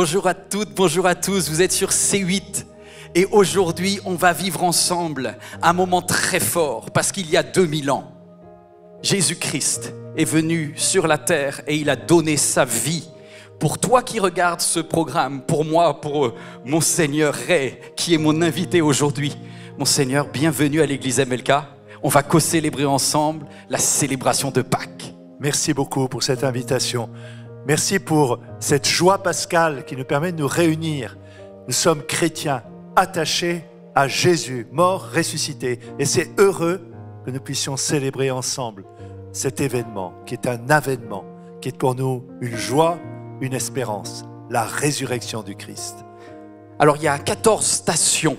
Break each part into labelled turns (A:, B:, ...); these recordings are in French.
A: Bonjour à toutes, bonjour à tous, vous êtes sur C8 et aujourd'hui on va vivre ensemble un moment très fort parce qu'il y a 2000 ans, Jésus-Christ est venu sur la terre et il a donné sa vie. Pour toi qui regardes ce programme, pour moi, pour mon Seigneur Ray qui est mon invité aujourd'hui, mon Seigneur, bienvenue à l'église MLK, on va co-célébrer ensemble la célébration de Pâques.
B: Merci beaucoup pour cette invitation. Merci pour cette joie pascale qui nous permet de nous réunir. Nous sommes chrétiens attachés à Jésus, mort, ressuscité. Et c'est heureux que nous puissions célébrer ensemble cet événement, qui est un avènement, qui est pour nous une joie, une espérance, la résurrection du Christ.
A: Alors il y a 14 stations.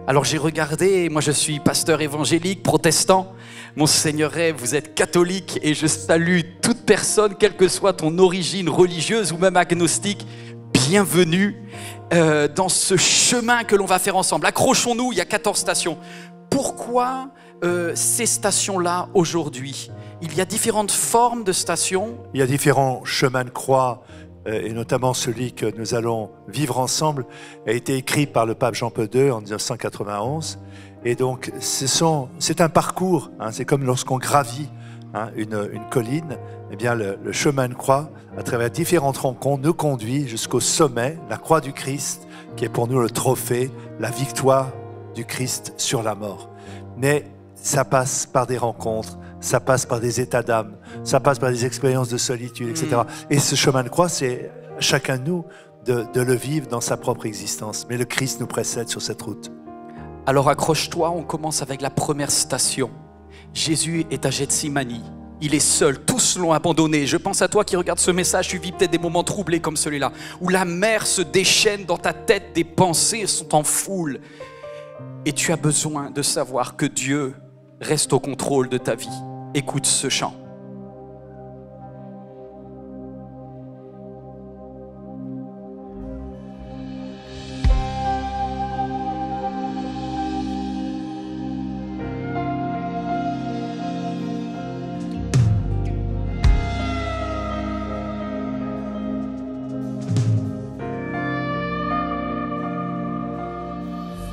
A: Alors j'ai regardé, moi je suis pasteur évangélique, protestant. Mon Seigneur, vous êtes catholique et je salue toute personne, quelle que soit ton origine religieuse ou même agnostique, bienvenue dans ce chemin que l'on va faire ensemble. Accrochons-nous, il y a 14 stations. Pourquoi ces stations-là aujourd'hui? Il y a différentes formes de stations.
B: Il y a différents chemins de croix, et notamment celui que nous allons vivre ensemble, a été écrit par le pape Jean-Paul II en 1991. Et donc, c'est un parcours, hein, c'est comme lorsqu'on gravit une colline, eh bien le chemin de croix, à travers différentes rencontres, nous conduit jusqu'au sommet, la croix du Christ, qui est pour nous le trophée, la victoire du Christ sur la mort. Mais ça passe par des rencontres, ça passe par des états d'âme, ça passe par des expériences de solitude, etc. Et ce chemin de croix, c'est à chacun de nous de le vivre dans sa propre existence. Mais le Christ nous précède sur cette route.
A: Alors accroche-toi, on commence avec la première station. Jésus est à Gethsémani. Il est seul, tous l'ont abandonné. Je pense à toi qui regarde ce message, tu vis peut-être des moments troublés comme celui-là, où la mer se déchaîne dans ta tête, des pensées sont en foule. Et tu as besoin de savoir que Dieu reste au contrôle de ta vie. Écoute ce chant.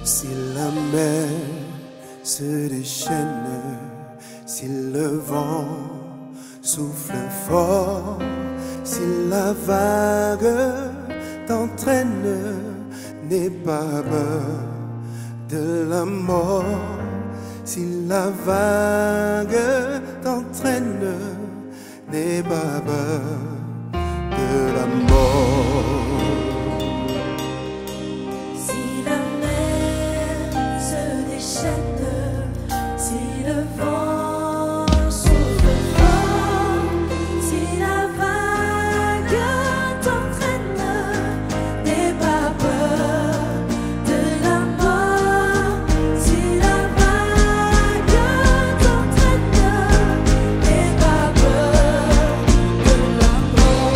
C: Si la mer se déchaîne, si le vent souffle fort, si la vague t'entraîne, n'aie pas peur de la mort. Si la vague t'entraîne, n'aie pas peur de la mort.
D: Si le vent souffle fort, si la vague t'entraîne, n'aie pas peur de la mort. Si la vague t'entraîne, n'aie pas peur de la mort.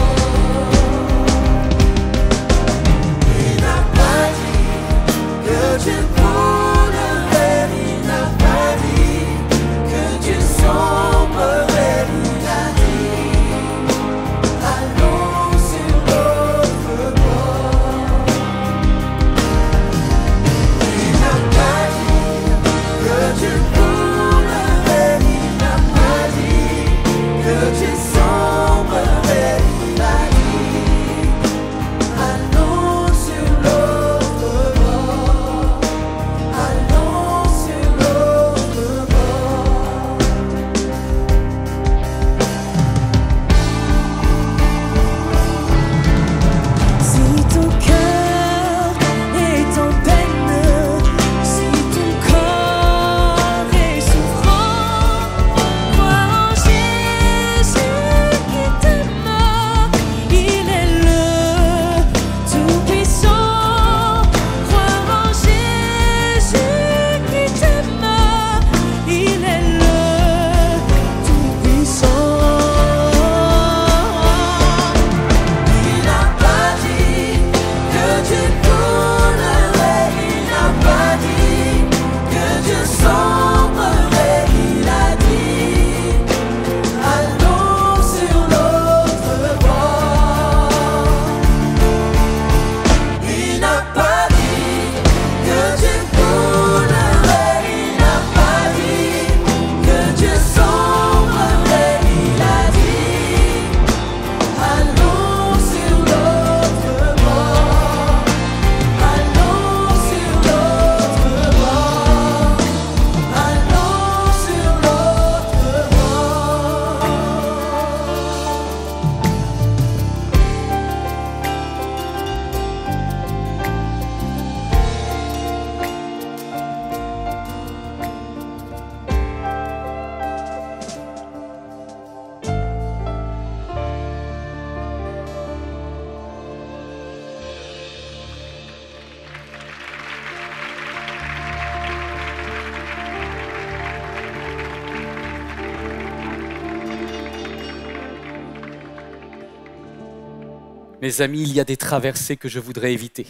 A: Mes amis, il y a des traversées que je voudrais éviter.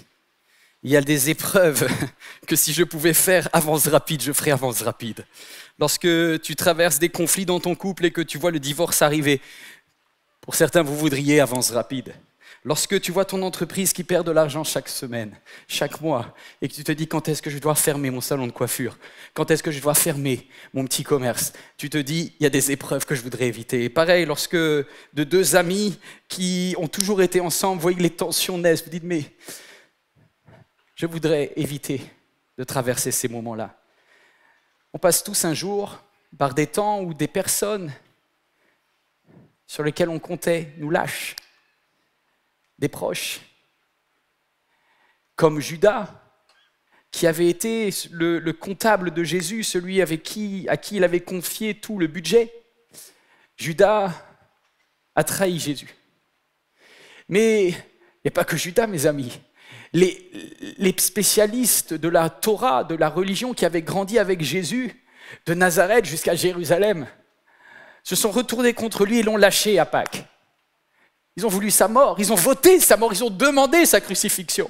A: Il y a des épreuves que si je pouvais faire avance rapide, je ferais avance rapide. Lorsque tu traverses des conflits dans ton couple et que tu vois le divorce arriver, pour certains, vous voudriez avance rapide. Lorsque tu vois ton entreprise qui perd de l'argent chaque semaine, chaque mois, et que tu te dis quand est-ce que je dois fermer mon salon de coiffure, quand est-ce que je dois fermer mon petit commerce, tu te dis il y a des épreuves que je voudrais éviter. Et pareil, lorsque de deux amis qui ont toujours été ensemble, vous voyez que les tensions naissent, vous dites mais je voudrais éviter de traverser ces moments-là. On passe tous un jour par des temps où des personnes sur lesquelles on comptait nous lâchent. Des proches, comme Judas, qui avait été le comptable de Jésus, celui à qui il avait confié tout le budget. Judas a trahi Jésus. Mais il n'y a pas que Judas, mes amis. Les spécialistes de la Torah, de la religion, qui avaient grandi avec Jésus, de Nazareth jusqu'à Jérusalem, se sont retournés contre lui et l'ont lâché à Pâques. Ils ont voulu sa mort, ils ont voté sa mort, ils ont demandé sa crucifixion.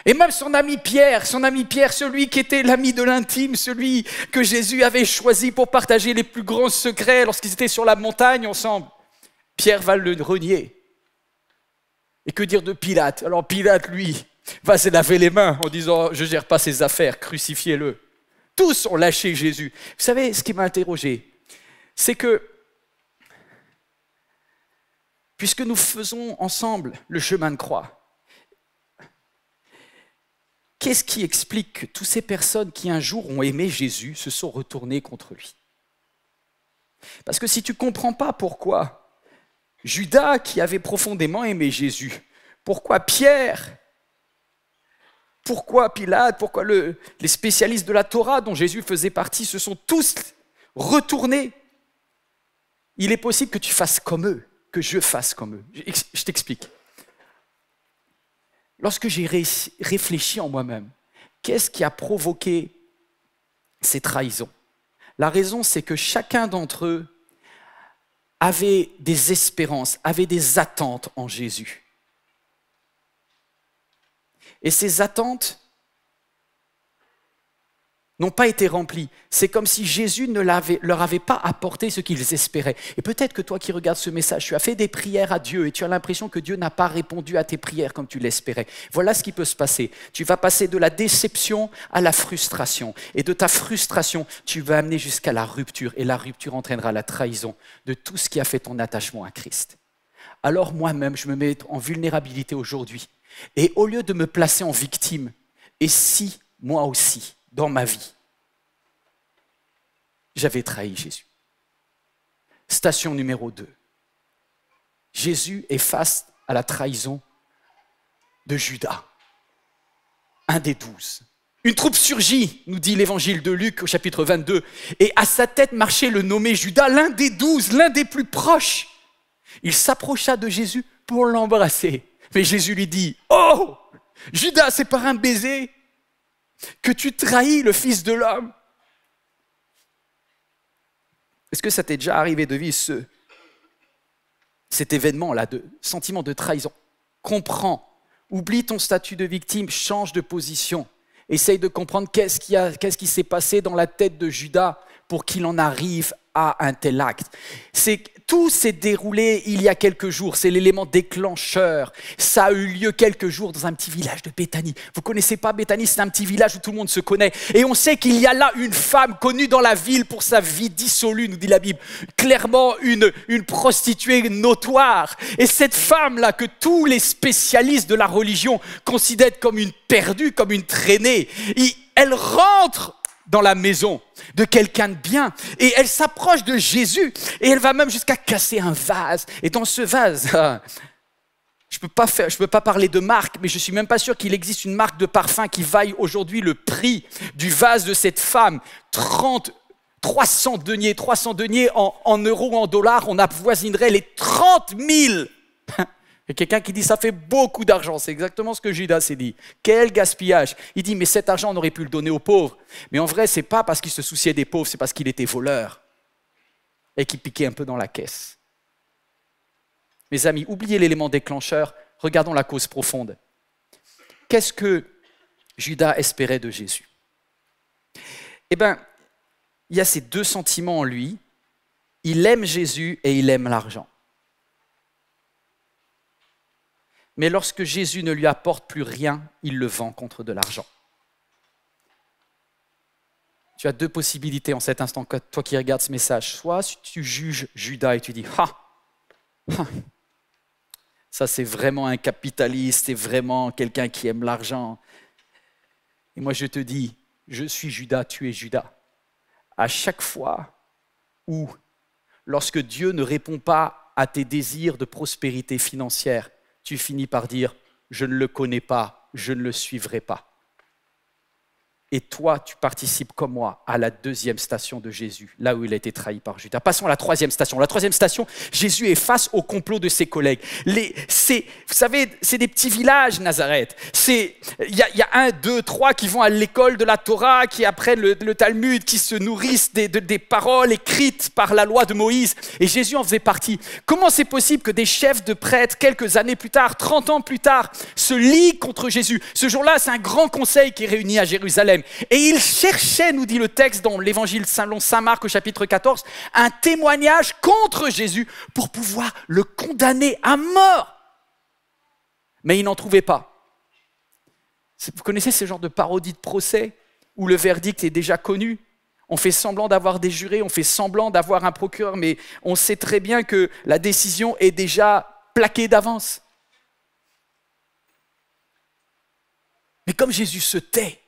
A: Et même son ami Pierre, celui qui était l'ami de l'intime, celui que Jésus avait choisi pour partager les plus grands secrets lorsqu'ils étaient sur la montagne ensemble, Pierre va le renier. Et que dire de Pilate? Alors Pilate, lui, va se laver les mains en disant « Je ne gère pas ses affaires, crucifiez-le ». Tous ont lâché Jésus. Vous savez, ce qui m'a interrogé, c'est que puisque nous faisons ensemble le chemin de croix, qu'est-ce qui explique que toutes ces personnes qui un jour ont aimé Jésus se sont retournées contre lui? Parce que si tu ne comprends pas pourquoi Judas, qui avait profondément aimé Jésus, pourquoi Pierre, pourquoi Pilate, pourquoi les spécialistes de la Torah dont Jésus faisait partie se sont tous retournés, il est possible que tu fasses comme eux. Que je fasse comme eux. Je t'explique. Lorsque j'ai réfléchi en moi-même, qu'est-ce qui a provoqué ces trahisons? La raison, c'est que chacun d'entre eux avait des espérances, avait des attentes en Jésus. Et ces attentes n'ont pas été remplies. C'est comme si Jésus ne leur avait pas apporté ce qu'ils espéraient. Et peut-être que toi qui regardes ce message, tu as fait des prières à Dieu et tu as l'impression que Dieu n'a pas répondu à tes prières comme tu l'espérais. Voilà ce qui peut se passer. Tu vas passer de la déception à la frustration. Et de ta frustration, tu vas amener jusqu'à la rupture. Et la rupture entraînera la trahison de tout ce qui a fait ton attachement à Christ. Alors moi-même, je me mets en vulnérabilité aujourd'hui. Et au lieu de me placer en victime, et si moi aussi, dans ma vie, j'avais trahi Jésus. Station numéro 2. Jésus est face à la trahison de Judas, un des 12. Une troupe surgit, nous dit l'évangile de Luc au chapitre 22, et à sa tête marchait le nommé Judas, l'un des 12, l'un des plus proches. Il s'approcha de Jésus pour l'embrasser. Mais Jésus lui dit, « Oh, Judas, c'est par un baiser que tu trahis le Fils de l'homme. » Est-ce que ça t'est déjà arrivé de vivre cet événement-là, de sentiment de trahison? Comprends, oublie ton statut de victime, change de position. Essaye de comprendre qu'est-ce qui s'est passé dans la tête de Judas pour qu'il en arrive à un tel acte. Tout s'est déroulé il y a quelques jours, c'est l'élément déclencheur. Ça a eu lieu quelques jours dans un petit village de Béthanie. Vous ne connaissez pas Béthanie, c'est un petit village où tout le monde se connaît. Et on sait qu'il y a là une femme connue dans la ville pour sa vie dissolue, nous dit la Bible. Clairement une prostituée notoire. Et cette femme-là que tous les spécialistes de la religion considèrent comme une perdue, comme une traînée, elle rentre dans la maison de quelqu'un de bien. Et elle s'approche de Jésus et elle va même jusqu'à casser un vase. Et dans ce vase, je peux pas parler de marque, mais je suis même pas sûr qu'il existe une marque de parfum qui vaille aujourd'hui le prix du vase de cette femme. 300 deniers en euros ou en dollars, on avoisinerait les 30 000. Il y a quelqu'un qui dit ça fait beaucoup d'argent. C'est exactement ce que Judas s'est dit. Quel gaspillage. Il dit mais cet argent on aurait pu le donner aux pauvres. Mais en vrai c'est pas parce qu'il se souciait des pauvres, c'est parce qu'il était voleur et qu'il piquait un peu dans la caisse. Mes amis, oubliez l'élément déclencheur, regardons la cause profonde. Qu'est-ce que Judas espérait de Jésus? Eh bien, il y a ces deux sentiments en lui. Il aime Jésus et il aime l'argent. Mais lorsque Jésus ne lui apporte plus rien, il le vend contre de l'argent. Tu as deux possibilités en cet instant, toi qui regardes ce message. Soit tu juges Judas et tu dis « Ah, ça c'est vraiment un capitaliste, c'est vraiment quelqu'un qui aime l'argent. » Et moi je te dis, je suis Judas, tu es Judas. À chaque fois où, lorsque Dieu ne répond pas à tes désirs de prospérité financière, tu finis par dire « je ne le connais pas, je ne le suivrai pas ». Et toi, tu participes comme moi à la deuxième station de Jésus, là où il a été trahi par Judas. Passons à la troisième station. La troisième station, Jésus est face au complot de ses collègues. Vous savez, c'est des petits villages, Nazareth. Il y a 1, 2, 3 qui vont à l'école de la Torah, qui apprennent le Talmud, qui se nourrissent des paroles écrites par la loi de Moïse. Et Jésus en faisait partie. Comment c'est possible que des chefs de prêtres, quelques années plus tard, 30 ans plus tard, se liguent contre Jésus? Ce jour-là, c'est un grand conseil qui est réuni à Jérusalem. Et il cherchait, nous dit le texte dans l'évangile selon saint Marc au chapitre 14, un témoignage contre Jésus pour pouvoir le condamner à mort. Mais il n'en trouvait pas. Vous connaissez ce genre de parodie de procès où le verdict est déjà connu? On fait semblant d'avoir des jurés, on fait semblant d'avoir un procureur, mais on sait très bien que la décision est déjà plaquée d'avance. Mais comme Jésus se tait,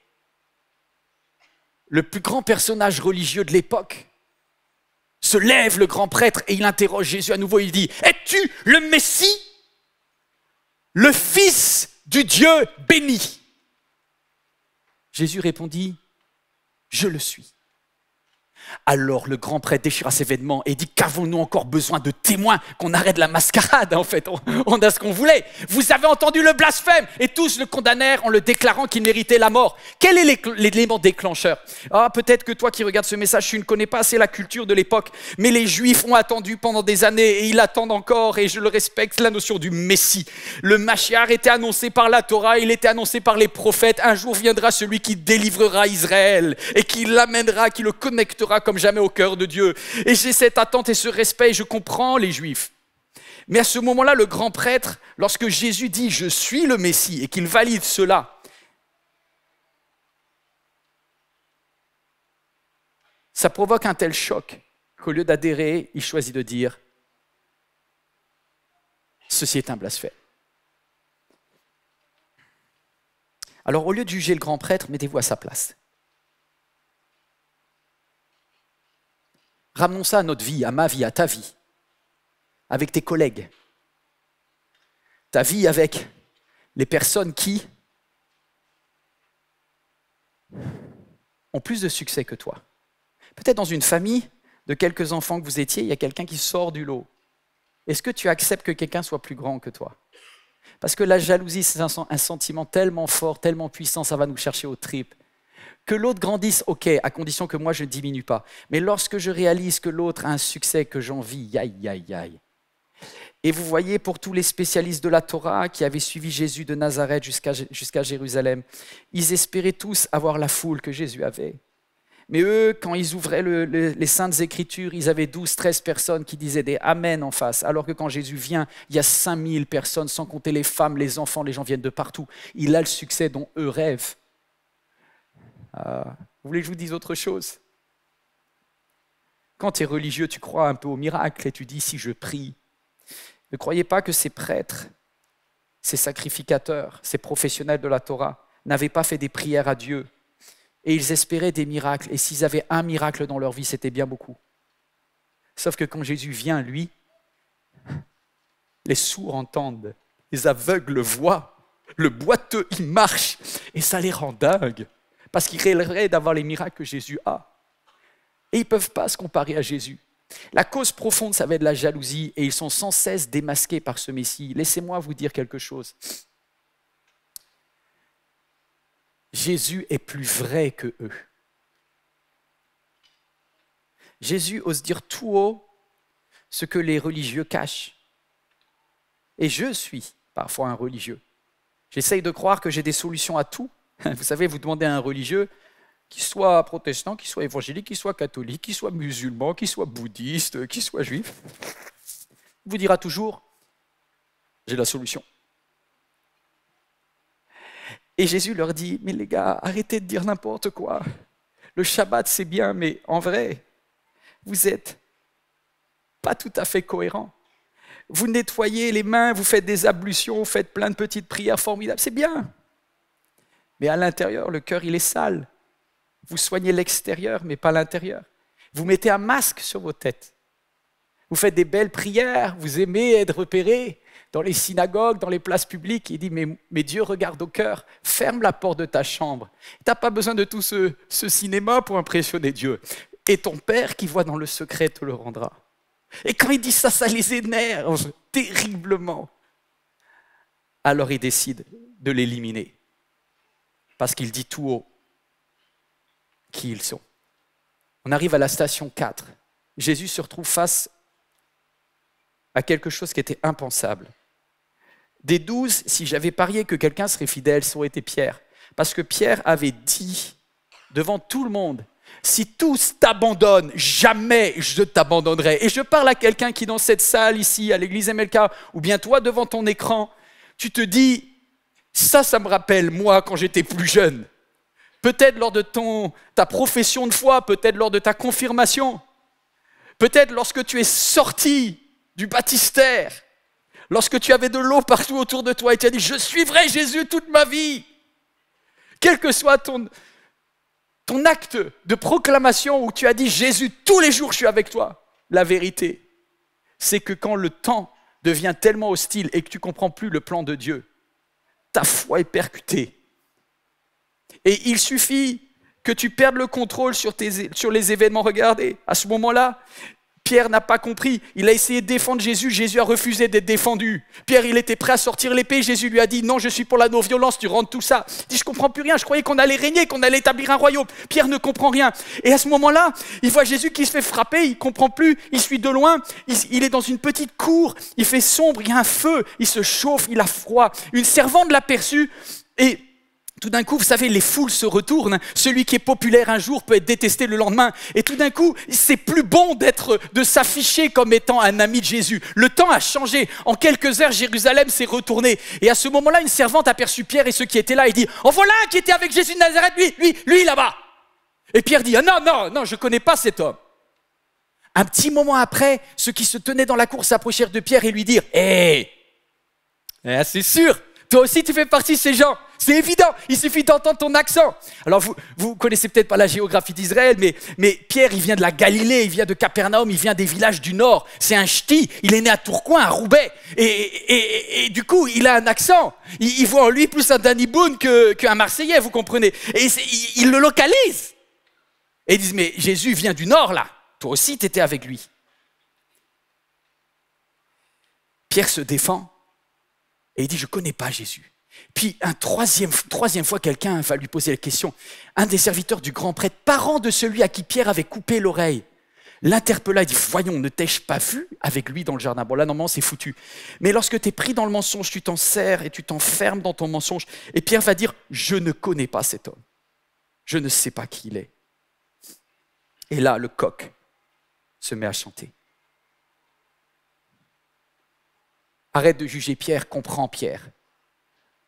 A: le plus grand personnage religieux de l'époque se lève, le grand prêtre, et il interroge Jésus à nouveau. Il dit « Es-tu le Messie, le Fils du Dieu béni ?» Jésus répondit « Je le suis. » Alors le grand prêtre déchira ses vêtements et dit « Qu'avons-nous encore besoin de témoins? Qu'on arrête la mascarade, en fait, on a ce qu'on voulait. Vous avez entendu le blasphème !» Et tous le condamnèrent en le déclarant qu'il méritait la mort. Quel est l'élément déclencheur? Peut-être que toi qui regardes ce message, tu ne connais pas assez la culture de l'époque, mais les Juifs ont attendu pendant des années et ils attendent encore, et je le respecte, la notion du Messie. Le Mashiach était annoncé par la Torah, il était annoncé par les prophètes. Un jour viendra celui qui délivrera Israël et qui l'amènera, qui le connectera comme jamais au cœur de Dieu. Et j'ai cette attente et ce respect, et je comprends les Juifs. Mais à ce moment-là, le grand prêtre, lorsque Jésus dit « Je suis le Messie » et qu'il valide cela, ça provoque un tel choc qu'au lieu d'adhérer, il choisit de dire « Ceci est un blasphème ». Alors au lieu de juger le grand prêtre, mettez-vous à sa place. Ramenons ça à notre vie, à ma vie, à ta vie, avec tes collègues. Ta vie avec les personnes qui ont plus de succès que toi. Peut-être dans une famille de quelques enfants que vous étiez, il y a quelqu'un qui sort du lot. Est-ce que tu acceptes que quelqu'un soit plus grand que toi? Parce que la jalousie, c'est un sentiment tellement fort, tellement puissant, ça va nous chercher aux tripes. Que l'autre grandisse, ok, à condition que moi je ne diminue pas. Mais lorsque je réalise que l'autre a un succès que j'envie, aïe, aïe, aïe. Et vous voyez, pour tous les spécialistes de la Torah qui avaient suivi Jésus de Nazareth jusqu'à Jérusalem, ils espéraient tous avoir la foule que Jésus avait. Mais eux, quand ils ouvraient les Saintes Écritures, ils avaient 12, 13 personnes qui disaient des Amen en face. Alors que quand Jésus vient, il y a 5000 personnes, sans compter les femmes, les enfants, les gens viennent de partout. Il a le succès dont eux rêvent. Vous voulez que je vous dise autre chose? Quand tu es religieux, tu crois un peu au miracle et tu dis si je prie. Ne croyez pas que ces prêtres, ces sacrificateurs, ces professionnels de la Torah n'avaient pas fait des prières à Dieu et ils espéraient des miracles. Et s'ils avaient un miracle dans leur vie, c'était bien beaucoup. Sauf que quand Jésus vient, lui, les sourds entendent, les aveugles voient, le boiteux il marche et ça les rend dingues. Parce qu'ils rêveraient d'avoir les miracles que Jésus a. Et ils ne peuvent pas se comparer à Jésus. La cause profonde, ça va être de la jalousie, et ils sont sans cesse démasqués par ce Messie. Laissez-moi vous dire quelque chose. Jésus est plus vrai que eux. Jésus ose dire tout haut ce que les religieux cachent. Et je suis parfois un religieux. J'essaye de croire que j'ai des solutions à tout. Vous savez, vous demandez à un religieux, qu'il soit protestant, qu'il soit évangélique, qu'il soit catholique, qu'il soit musulman, qu'il soit bouddhiste, qu'il soit juif, il vous dira toujours, j'ai la solution. Et Jésus leur dit, mais les gars, arrêtez de dire n'importe quoi. Le Shabbat, c'est bien, mais en vrai, vous n'êtes pas tout à fait cohérents. Vous nettoyez les mains, vous faites des ablutions, vous faites plein de petites prières formidables, c'est bien. Mais à l'intérieur, le cœur, il est sale. Vous soignez l'extérieur, mais pas l'intérieur. Vous mettez un masque sur vos têtes. Vous faites des belles prières, vous aimez être repérés dans les synagogues, dans les places publiques. Il dit, mais Dieu regarde au cœur, ferme la porte de ta chambre. Tu n'as pas besoin de tout ce cinéma pour impressionner Dieu. Et ton Père qui voit dans le secret te le rendra. Et quand il dit ça, ça les énerve terriblement. Alors il décide de l'éliminer. Parce qu'il dit tout haut qui ils sont. On arrive à la station 4. Jésus se retrouve face à quelque chose qui était impensable. Des 12, si j'avais parié que quelqu'un serait fidèle, ça aurait été Pierre. Parce que Pierre avait dit devant tout le monde, si tous t'abandonnent, jamais je t'abandonnerai. Et je parle à quelqu'un qui dans cette salle ici, à l'église MLK, ou bien toi devant ton écran, tu te dis, ça me rappelle moi quand j'étais plus jeune. Peut-être lors de ta profession de foi, peut-être lors de ta confirmation, peut-être lorsque tu es sorti du baptistère, lorsque tu avais de l'eau partout autour de toi et tu as dit « Je suivrai Jésus toute ma vie ». Quel que soit ton acte de proclamation où tu as dit « Jésus, tous les jours je suis avec toi », la vérité, c'est que quand le temps devient tellement hostile et que tu ne comprends plus le plan de Dieu, ta foi est percutée. Et il suffit que tu perdes le contrôle sur les événements. Regardez, à ce moment-là, Pierre n'a pas compris. Il a essayé de défendre Jésus. Jésus a refusé d'être défendu. Pierre, il était prêt à sortir l'épée. Jésus lui a dit, non, je suis pour la non-violence, tu rentres tout ça. Il dit, je ne comprends plus rien. Je croyais qu'on allait régner, qu'on allait établir un royaume. Pierre ne comprend rien. Et à ce moment-là, il voit Jésus qui se fait frapper. Il ne comprend plus. Il suit de loin. Il est dans une petite cour. Il fait sombre. Il y a un feu. Il se chauffe. Il a froid. Une servante l'aperçut et tout d'un coup, vous savez, les foules se retournent. Celui qui est populaire un jour peut être détesté le lendemain. Et tout d'un coup, c'est plus bon de s'afficher comme étant un ami de Jésus. Le temps a changé. En quelques heures, Jérusalem s'est retournée. Et à ce moment-là, une servante aperçut Pierre et ceux qui étaient là et dit « En voilà un qui était avec Jésus de Nazareth, lui là-bas !» Et Pierre dit « Non, je ne connais pas cet homme. » Un petit moment après, ceux qui se tenaient dans la cour s'approchèrent de Pierre et lui dirent « Hé, c'est sûr, toi aussi tu fais partie de ces gens. C'est évident, il suffit d'entendre ton accent. » Alors vous connaissez peut-être pas la géographie d'Israël, mais Pierre, il vient de la Galilée, il vient de Capernaum, il vient des villages du Nord. C'est un ch'ti, il est né à Tourcoing, à Roubaix. Et du coup, il a un accent. Il voit en lui plus un Danny Boone qu'un Marseillais, vous comprenez. Et il le localise. Et ils disent, mais Jésus vient du Nord, là. Toi aussi, tu étais avec lui. Pierre se défend et il dit, je ne connais pas Jésus. Puis, troisième fois, quelqu'un va lui poser la question. Un des serviteurs du grand prêtre, parent de celui à qui Pierre avait coupé l'oreille, l'interpella et dit, voyons, ne t'ai-je pas vu avec lui dans le jardin? Bon, là, normalement, c'est foutu. Mais lorsque tu es pris dans le mensonge, tu t'en sers et tu t'enfermes dans ton mensonge. Et Pierre va dire, je ne connais pas cet homme. Je ne sais pas qui il est. Et là, le coq se met à chanter. Arrête de juger Pierre, comprends Pierre.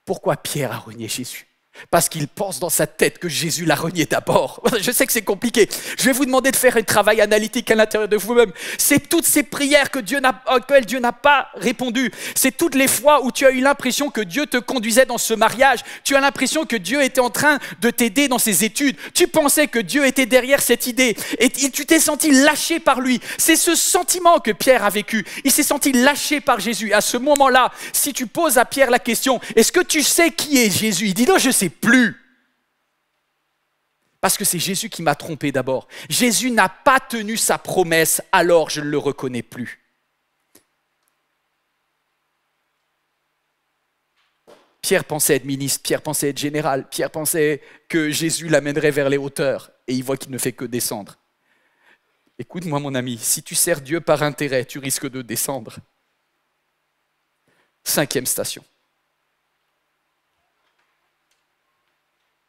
A: Pourquoi Pierre a renié Jésus? Parce qu'il pense dans sa tête que Jésus l'a renié d'abord. Je sais que c'est compliqué. Je vais vous demander de faire un travail analytique à l'intérieur de vous-même. C'est toutes ces prières auxquelles Dieu n'a pas répondu. C'est toutes les fois où tu as eu l'impression que Dieu te conduisait dans ce mariage. Tu as l'impression que Dieu était en train de t'aider dans ses études. Tu pensais que Dieu était derrière cette idée. Et tu t'es senti lâché par lui. C'est ce sentiment que Pierre a vécu. Il s'est senti lâché par Jésus. À ce moment-là, si tu poses à Pierre la question, est-ce que tu sais qui est Jésus? Il dit non, je ne sais plus. Parce que c'est Jésus qui m'a trompé d'abord. Jésus n'a pas tenu sa promesse, alors je ne le reconnais plus. Pierre pensait être ministre, Pierre pensait être général, Pierre pensait que Jésus l'amènerait vers les hauteurs et il voit qu'il ne fait que descendre. Écoute-moi mon ami, si tu sers Dieu par intérêt, tu risques de descendre. 5e station.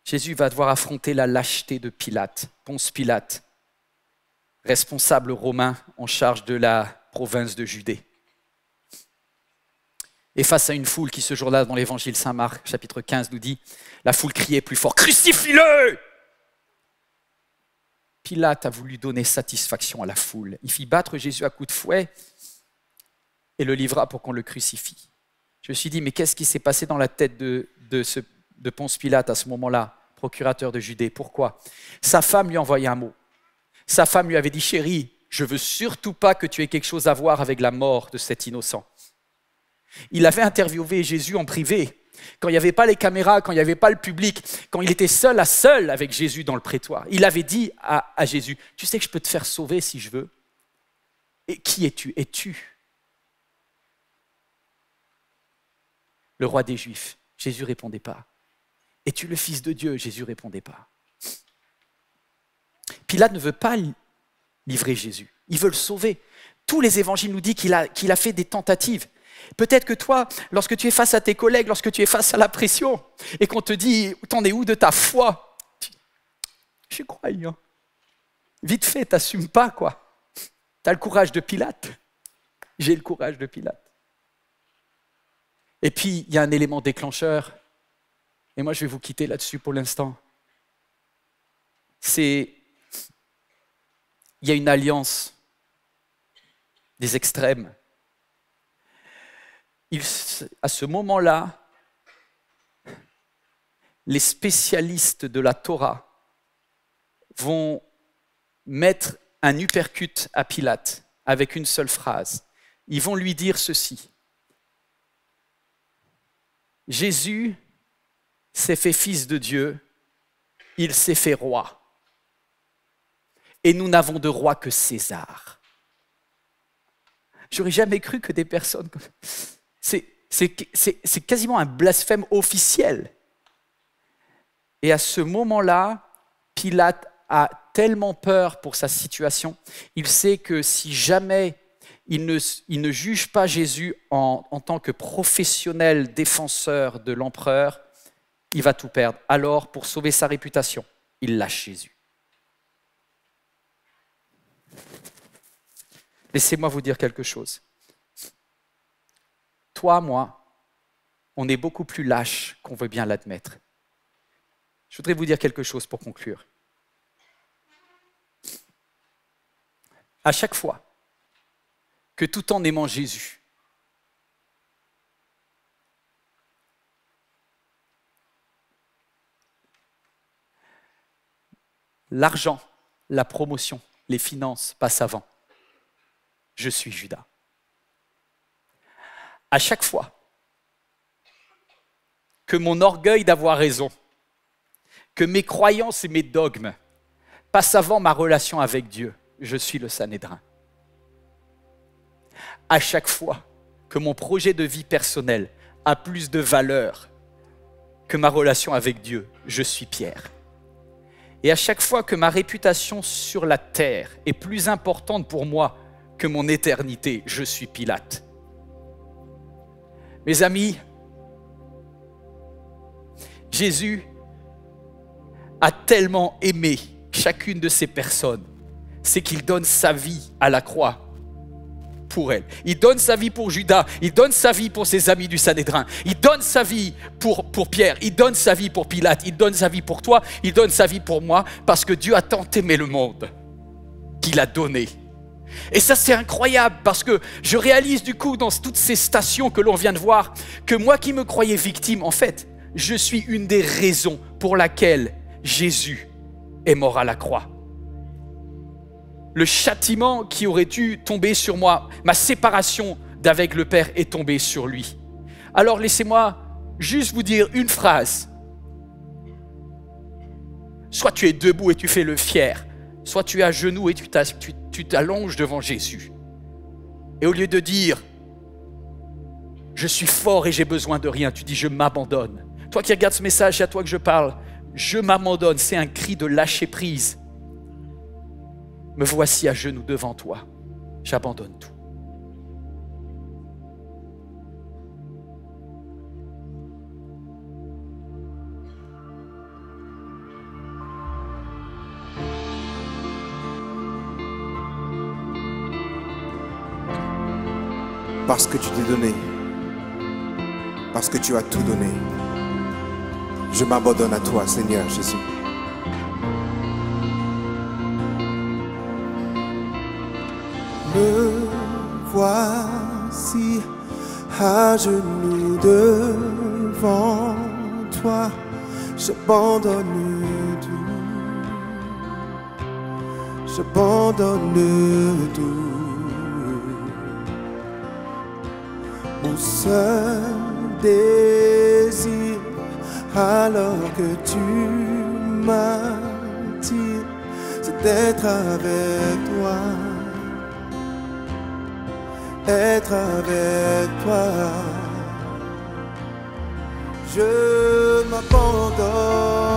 A: Jésus va devoir affronter la lâcheté de Pilate, Ponce Pilate, responsable romain en charge de la province de Judée. Et face à une foule qui ce jour-là, dans l'évangile Saint-Marc, chapitre 15, nous dit, la foule criait plus fort, « Crucifie-le » Pilate a voulu donner satisfaction à la foule. Il fit battre Jésus à coups de fouet et le livra pour qu'on le crucifie. Je me suis dit, mais qu'est-ce qui s'est passé dans la tête de Ponce Pilate à ce moment-là, procurateur de Judée? Pourquoi? Sa femme lui envoyait un mot. Sa femme lui avait dit, chérie, je ne veux surtout pas que tu aies quelque chose à voir avec la mort de cet innocent. Il avait interviewé Jésus en privé, quand il n'y avait pas les caméras, quand il n'y avait pas le public, quand il était seul à seul avec Jésus dans le prétoire. Il avait dit à Jésus, tu sais que je peux te faire sauver si je veux. Et qui es-tu? Es-tu le roi des Juifs? Jésus ne répondait pas. Es-tu le Fils de Dieu? Jésus ne répondait pas. Pilate ne veut pas livrer Jésus. Il veut le sauver. Tous les évangiles nous disent qu'il a fait des tentatives. Peut-être que toi, lorsque tu es face à tes collègues, lorsque tu es face à la pression, et qu'on te dit, t'en es où de ta foi? Je suis croyant. Vite fait, t'assumes pas, quoi. T'as le courage de Pilate. J'ai le courage de Pilate. Et puis, il y a un élément déclencheur, et moi je vais vous quitter là-dessus pour l'instant. Il y a une alliance des extrêmes. À ce moment-là, les spécialistes de la Torah vont mettre un uppercut à Pilate avec une seule phrase. Ils vont lui dire ceci. Jésus s'est fait fils de Dieu, il s'est fait roi. Et nous n'avons de roi que César. J'aurais jamais cru que des personnes... C'est quasiment un blasphème officiel. Et à ce moment-là, Pilate a tellement peur pour sa situation, il sait que si jamais il ne juge pas Jésus en tant que professionnel défenseur de l'empereur, il va tout perdre. Alors, pour sauver sa réputation, il lâche Jésus. Laissez-moi vous dire quelque chose. Toi, moi, on est beaucoup plus lâche qu'on veut bien l'admettre. Je voudrais vous dire quelque chose pour conclure. À chaque fois que tout en aimant Jésus, l'argent, la promotion, les finances passent avant, je suis Judas. À chaque fois que mon orgueil d'avoir raison, que mes croyances et mes dogmes passent avant ma relation avec Dieu, je suis le Sanhédrin. À chaque fois que mon projet de vie personnelle a plus de valeur que ma relation avec Dieu, je suis Pierre. Et à chaque fois que ma réputation sur la terre est plus importante pour moi que mon éternité, je suis Pilate. Mes amis, Jésus a tellement aimé chacune de ces personnes, c'est qu'il donne sa vie à la croix pour elle. Il donne sa vie pour Judas, il donne sa vie pour ses amis du Sanhédrin, il donne sa vie pour Pierre, il donne sa vie pour Pilate, il donne sa vie pour toi, il donne sa vie pour moi, parce que Dieu a tant aimé le monde qu'il a donné. Et ça, c'est incroyable, parce que je réalise du coup dans toutes ces stations que l'on vient de voir, que moi qui me croyais victime, en fait, je suis une des raisons pour laquelle Jésus est mort à la croix. Le châtiment qui aurait dû tomber sur moi, ma séparation d'avec le Père est tombée sur lui. Alors laissez-moi juste vous dire une phrase. Soit tu es debout et tu fais le fier, soit tu es à genoux et tu t'allonges devant Jésus. Et au lieu de dire « Je suis fort et j'ai besoin de rien », tu dis « Je m'abandonne ». Toi qui regardes ce message, c'est à toi que je parle. Je m'abandonne, c'est un cri de lâcher prise. Me voici à genoux devant toi. J'abandonne tout.
C: parce que tu t'es donné, parce que tu as tout donné. Je m'abandonne à toi, Seigneur Jésus. Me voici à genoux devant toi, j'abandonne tout, j'abandonne tout. Mon seul désir, alors que tu m'attires, c'est d'être avec toi. Être avec toi, je m'abandonne.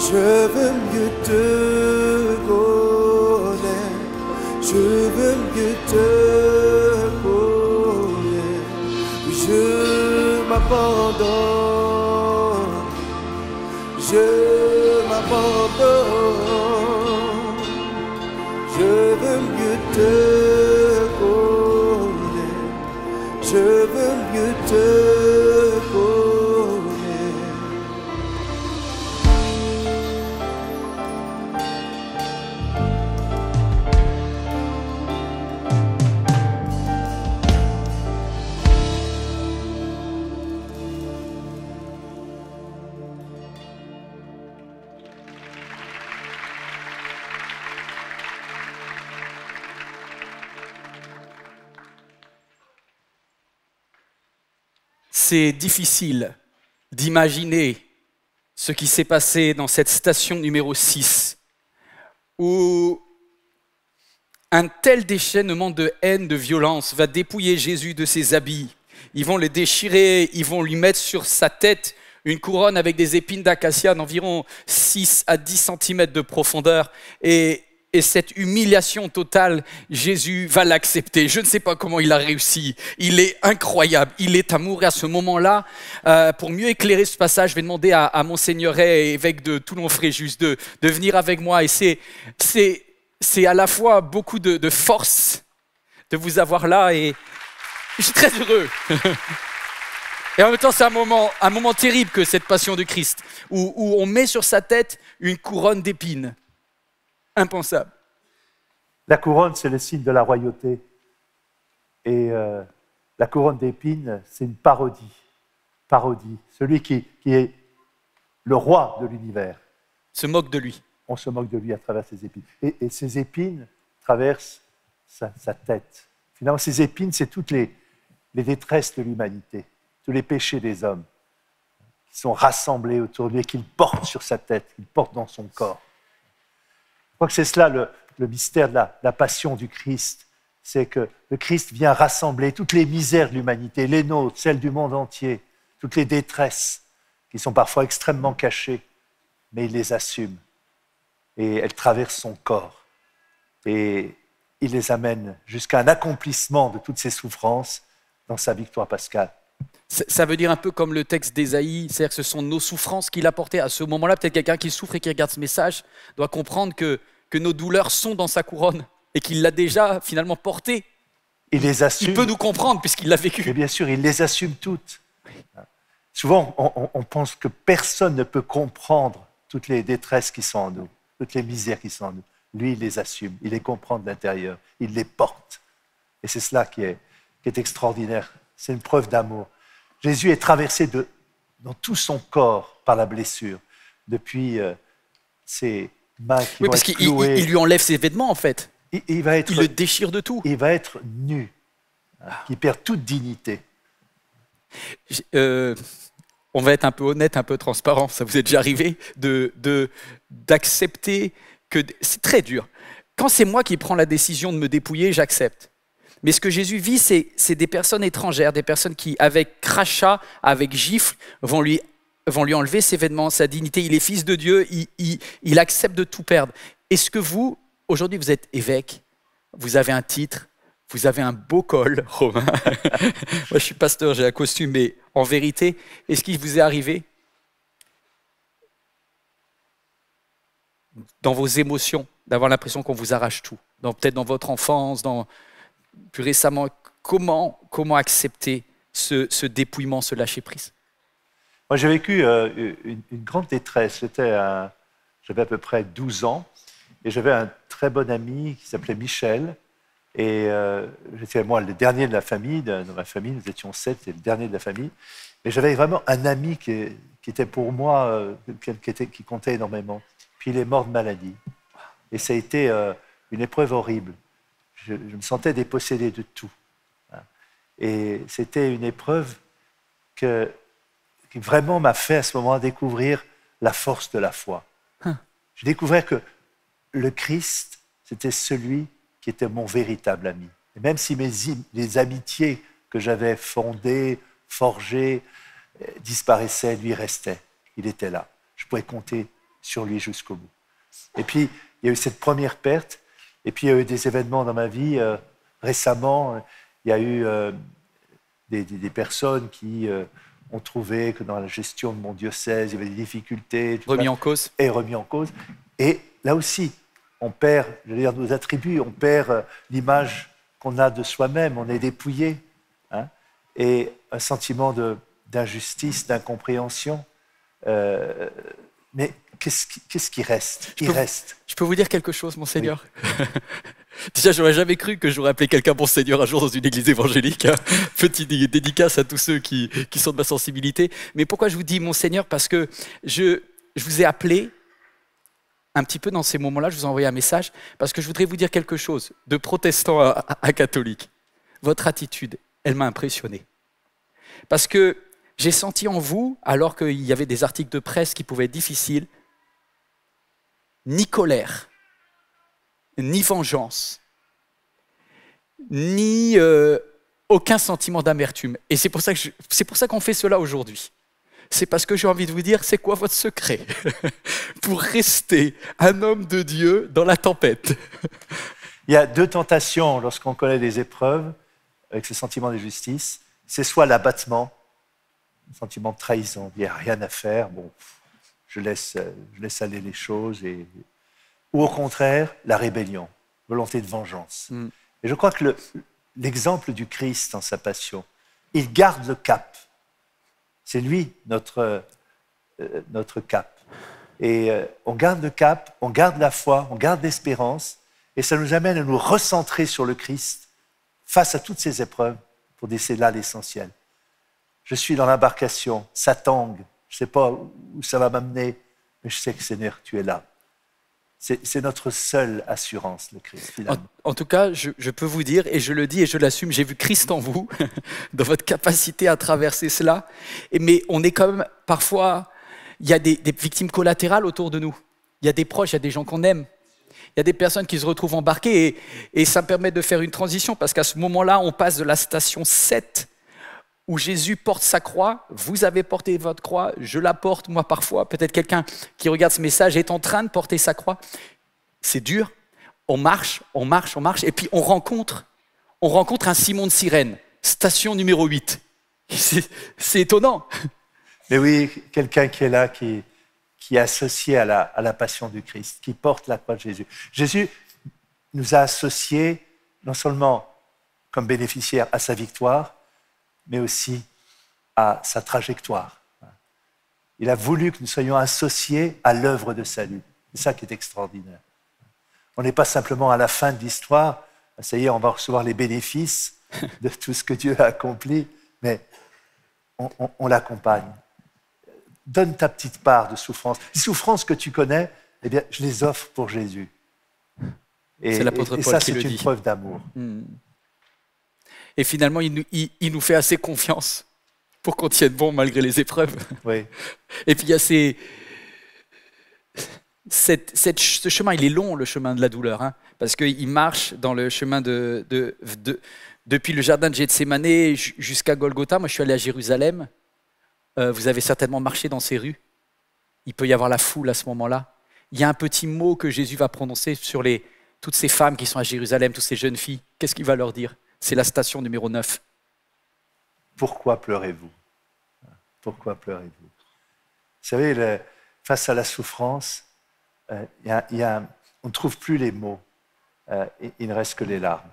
C: Je veux mieux te connaître, je veux mieux te connaître. Je m'abandonne, je m'abandonne. Je veux mieux te connaître, je veux mieux te connaître.
A: C'est difficile d'imaginer ce qui s'est passé dans cette station numéro 6, où un tel déchaînement de haine, de violence va dépouiller Jésus de ses habits. Ils vont le déchirer, ils vont lui mettre sur sa tête une couronne avec des épines d'acacia d'environ 6 à 10 cm de profondeur. Et cette humiliation totale, Jésus va l'accepter. Je ne sais pas comment il a réussi. Il est incroyable. Il est à mourir à ce moment-là. Pour mieux éclairer ce passage, je vais demander à Monseigneur et évêque de Toulon-Fréjus de venir avec moi. Et c'est à la fois beaucoup de force de vous avoir là. Et je suis très heureux. Et en même temps, c'est un moment terrible que cette passion de Christ, où on met sur sa tête une couronne d'épines. Impensable.
B: La couronne, c'est le signe de la royauté. Et la couronne d'épines, c'est une parodie. Parodie. Celui qui est le roi de l'univers.
A: Se moque de lui.
B: On se moque de lui à travers ses épines. Et ces épines traversent sa tête. Finalement, ces épines, c'est toutes les détresses de l'humanité, tous les péchés des hommes qui sont rassemblés autour de lui et qu'il porte sur sa tête, qu'il porte dans son corps. Je crois que c'est cela le mystère de la passion du Christ. C'est que le Christ vient rassembler toutes les misères de l'humanité, les nôtres, celles du monde entier, toutes les détresses qui sont parfois extrêmement cachées, mais il les assume. Et elles traversent son corps. Et il les amène jusqu'à un accomplissement de toutes ces souffrances dans sa victoire pascale.
A: Ça veut dire un peu comme le texte d'Ésaïe, c'est-à-dire que ce sont nos souffrances qu'il a portées à ce moment-là. Peut-être quelqu'un qui souffre et qui regarde ce message doit comprendre que nos douleurs sont dans sa couronne et qu'il l'a déjà finalement portée.
B: Il les assume.
A: Il peut nous comprendre puisqu'il l'a vécu.
B: Et bien sûr, il les assume toutes. Souvent, on pense que personne ne peut comprendre toutes les détresses qui sont en nous, toutes les misères qui sont en nous. Lui, il les assume, il les comprend de l'intérieur, il les porte. Et c'est cela qui est extraordinaire. C'est une preuve d'amour. Jésus est traversé dans tout son corps par la blessure, depuis ses mains qui vont être clouées.
A: Oui, parce qu'il lui enlève ses vêtements, en fait.
B: Il
A: le déchire de tout.
B: Il va être nu, il perd toute dignité.
A: On va être un peu honnête, un peu transparent. Ça vous est déjà arrivé d'accepter que... C'est très dur. Quand c'est moi qui prends la décision de me dépouiller, j'accepte. Mais ce que Jésus vit, c'est des personnes étrangères, des personnes qui, avec crachat, avec gifle, vont lui enlever ses vêtements, sa dignité. Il est fils de Dieu, il accepte de tout perdre. Est-ce que vous, aujourd'hui, vous êtes évêque, vous avez un titre, vous avez un beau col, Romain. Moi, je suis pasteur, j'ai un costume, mais en vérité, est-ce qu'il vous est arrivé, dans vos émotions, d'avoir l'impression qu'on vous arrache tout, peut-être dans votre enfance, plus récemment, comment accepter ce dépouillement, ce lâcher-prise?
B: Moi, j'ai vécu une grande détresse. J'avais à peu près 12 ans et j'avais un très bon ami qui s'appelait Michel. Et j'étais, moi, le dernier de la famille. Dans ma famille, nous étions 7, c'était le dernier de la famille. Mais j'avais vraiment un ami qui était pour moi, qui comptait énormément. Puis il est mort de maladie. Et ça a été une épreuve horrible. Je me sentais dépossédé de tout. Et c'était une épreuve qui vraiment m'a fait à ce moment découvrir la force de la foi. Je découvrais que le Christ, c'était celui qui était mon véritable ami. Et même si les amitiés que j'avais fondées, forgées, disparaissaient, lui restait. Il était là. Je pouvais compter sur lui jusqu'au bout. Et puis, il y a eu cette première perte. Et puis, il y a eu des événements dans ma vie. Récemment, il y a eu des personnes qui ont trouvé que dans la gestion de mon diocèse, il y avait des difficultés.
A: Remis en cause.
B: Et remis en cause. Et là aussi, on perd, je veux dire, nos attributs, on perd l'image qu'on a de soi-même, on est dépouillé. Et un sentiment d'injustice, d'incompréhension. Mais qu'est-ce qui reste?
A: Je peux vous dire quelque chose, Monseigneur? Oui. Déjà, j'aurais jamais cru que j'aurais appelé quelqu'un Monseigneur un jour dans une église évangélique. Petite dédicace à tous ceux qui sont de ma sensibilité. Mais pourquoi je vous dis Monseigneur? Parce que je vous ai appelé un petit peu dans ces moments-là, je vous ai envoyé un message, parce que je voudrais vous dire quelque chose, de protestant à catholique. Votre attitude, elle m'a impressionné. Parce que J'ai senti en vous, alors qu'il y avait des articles de presse qui pouvaient être difficiles, ni colère, ni vengeance, ni aucun sentiment d'amertume. Et c'est pour ça qu'on fait cela aujourd'hui. C'est parce que j'ai envie de vous dire, c'est quoi votre secret pour rester un homme de Dieu dans la tempête?
B: Il y a deux tentations lorsqu'on connaît des épreuves avec ce sentiment de justice. C'est soit l'abattement, le sentiment de trahison, il n'y a rien à faire, bon, je laisse aller les choses. Ou au contraire, la rébellion, volonté de vengeance. Et je crois que l'exemple du Christ dans sa passion, il garde le cap. C'est lui notre cap. Et on garde le cap, on garde la foi, on garde l'espérance, et ça nous amène à nous recentrer sur le Christ face à toutes ces épreuves pour décider là l'essentiel. Je suis dans l'embarcation, ça tangue, je ne sais pas où ça va m'amener, mais je sais que Seigneur, tu es là. C'est notre seule assurance, le Christ, finalement.
A: En tout cas, je peux vous dire, et je le dis et je l'assume, j'ai vu Christ en vous, dans votre capacité à traverser cela. Mais on est quand même, parfois, il y a des victimes collatérales autour de nous. Il y a des proches, il y a des gens qu'on aime. Il y a des personnes qui se retrouvent embarquées et ça me permet de faire une transition parce qu'à ce moment-là, on passe de la station 7 où Jésus porte sa croix, vous avez porté votre croix, je la porte moi parfois, peut-être quelqu'un qui regarde ce message est en train de porter sa croix. C'est dur, on marche, et puis on rencontre un Simon de Cyrène, station numéro 8. C'est étonnant.
B: Mais oui, quelqu'un qui est là, qui est associé à la passion du Christ, qui porte la croix de Jésus. Jésus nous a associés non seulement comme bénéficiaires à sa victoire, mais aussi à sa trajectoire. Il a voulu que nous soyons associés à l'œuvre de salut. C'est ça qui est extraordinaire. On n'est pas simplement à la fin de l'histoire, ça y est, on va recevoir les bénéfices de tout ce que Dieu a accompli, mais on l'accompagne. Donne ta petite part de souffrance. Les souffrances que tu connais, eh bien, je les offre pour Jésus. Et,
A: c'est l'apôtre Paul
B: ça,
A: qui le dit.
B: c'est une preuve d'amour.
A: Et finalement, il nous fait assez confiance pour qu'on tienne bon malgré les épreuves.
B: Oui.
A: Et puis il y a ce chemin, il est long, le chemin de la douleur, hein, parce qu'il marche dans le chemin depuis le jardin de Gethsémanée jusqu'à Golgotha. Moi, je suis allé à Jérusalem. Vous avez certainement marché dans ces rues. Il peut y avoir la foule à ce moment-là. Il y a un petit mot que Jésus va prononcer sur toutes ces femmes qui sont à Jérusalem, toutes ces jeunes filles. Qu'est-ce qu'il va leur dire? C'est la station numéro 9.
B: Pourquoi pleurez-vous? Pourquoi pleurez-vous? Vous savez, face à la souffrance, on ne trouve plus les mots. Il ne reste que les larmes.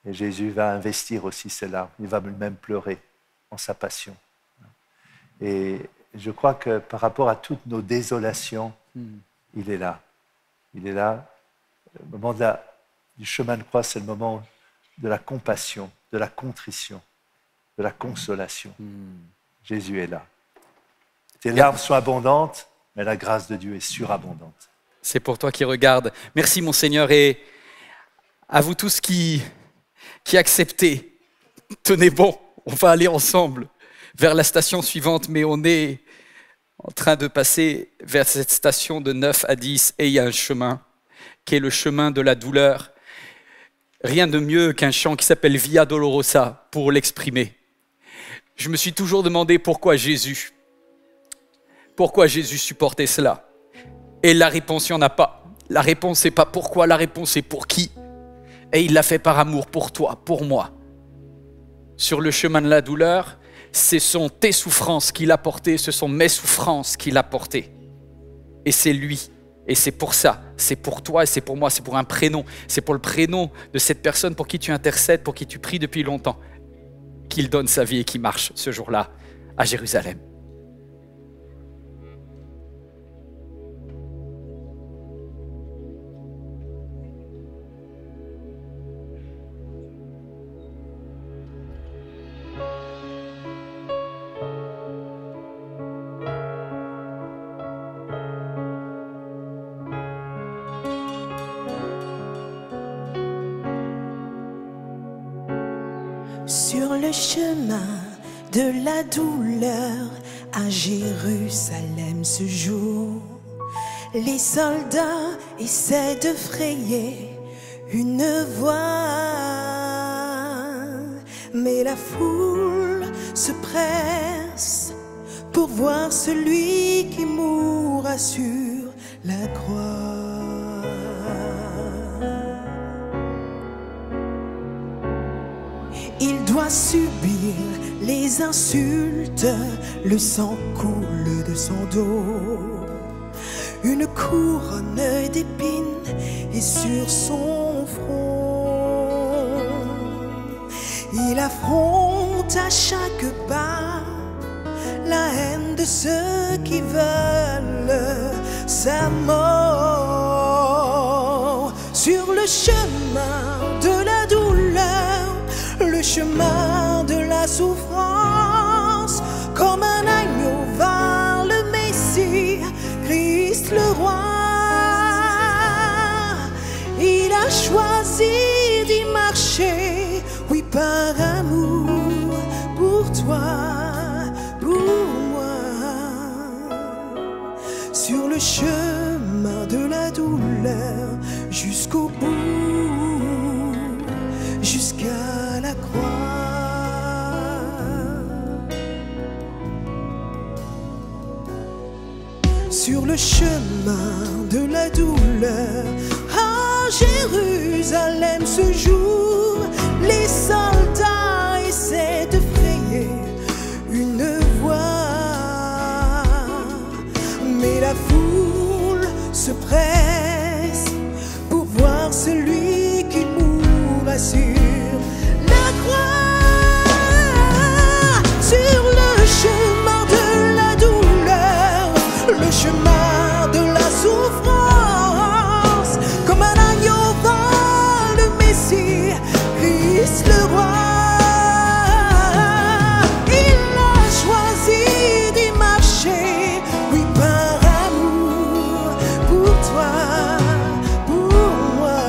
B: Et Jésus va investir aussi ces larmes. Il va même pleurer en sa passion. Et je crois que par rapport à toutes nos désolations, il est là. Il est là. Le moment du chemin de croix, c'est le moment de la compassion, de la contrition, de la consolation. Jésus est là. Tes larmes sont abondantes, mais la grâce de Dieu est surabondante.
A: C'est pour toi qui regarde. Merci mon Seigneur, et à vous tous qui acceptez, tenez bon, on va aller ensemble vers la station suivante, mais on est en train de passer vers cette station de 9 à 10 et il y a un chemin qui est le chemin de la douleur. Rien de mieux qu'un chant qui s'appelle Via Dolorosa pour l'exprimer. Je me suis toujours demandé pourquoi Jésus supportait cela. Et la réponse, il n'y en a pas. La réponse, c'est pas pourquoi, la réponse, c'est pour qui. Et il l'a fait par amour pour toi, pour moi. Sur le chemin de la douleur, ce sont tes souffrances qu'il a portées, ce sont mes souffrances qu'il a portées. Et c'est lui. Et c'est pour ça, c'est pour toi et c'est pour moi, c'est pour un prénom. C'est pour le prénom de cette personne pour qui tu intercèdes, pour qui tu pries depuis longtemps, qu'il donne sa vie et qu'il marche ce jour-là à Jérusalem.
D: Sur le chemin de la douleur à Jérusalem ce jour. Les soldats essaient de frayer une voie, mais la foule se presse pour voir celui qui mourra sur la croix. Il doit subir les insultes, le sang coule de son dos. Une couronne d'épines est sur son front. Il affronte à chaque pas la haine de ceux qui veulent sa mort. Sur le chemin de la douleur, le chemin de la souffrance, comme un agneau va le Messie, Christ le roi. Il a choisi d'y marcher, oui, par amour pour toi, pour moi. Sur le chemin de la douleur, jusqu'au bout, jusqu'à la croix. Sur le chemin de la douleur, à Jérusalem ce jour, les soldats essaient de frayer une voie, mais la foule se presse pour voir celui qui mourra sur la croix. Sur le chemin de la douleur, le chemin de la souffrance, comme un agneau va le Messie, Christ le roi. Il a choisi d'y marcher, oui, par amour pour toi, pour moi.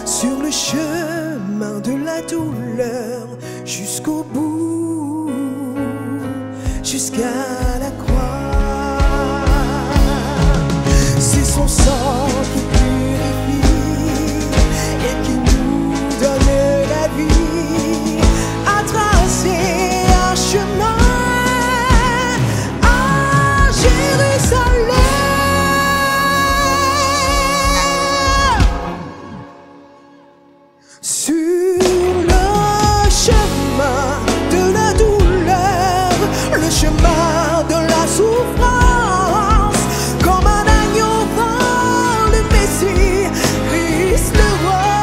D: Sur le chemin de la douleur, jusqu'au bout, jusqu'à la croix. C'est son sang qui purifie et qui nous donne la vie, a tracé un chemin à Jérusalem. Sur le chemin de la douleur, le chemin de la souffrance, comme un agneau va le Messie, Christ le roi.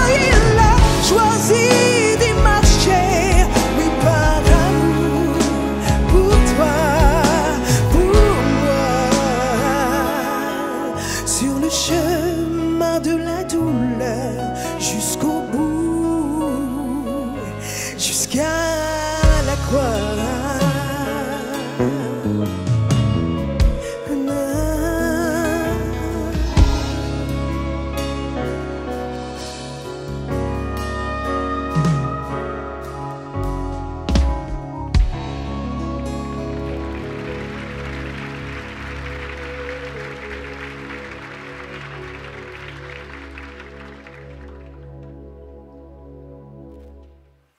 D: Il a choisi d'y marcher, oui, par amour pour toi, pour moi. Sur le chemin de la douleur, jusqu'au bout, jusqu'à la croix.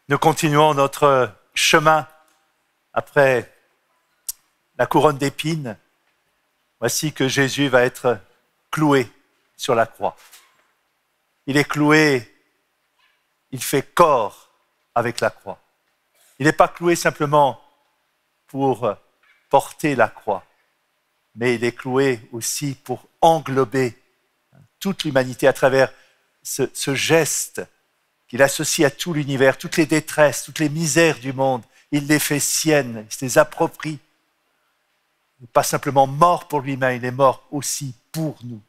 B: Nous continuons notre chemin après la couronne d'épines. Voici que Jésus va être cloué sur la croix. Il est cloué, il fait corps avec la croix. Il n'est pas cloué simplement pour porter la croix, mais il est cloué aussi pour englober toute l'humanité à travers ce geste qu'il associe à tout l'univers, toutes les détresses, toutes les misères du monde. Il les fait siennes, il se les approprie. Il n'est pas simplement mort pour lui-même, il est mort aussi pour nous.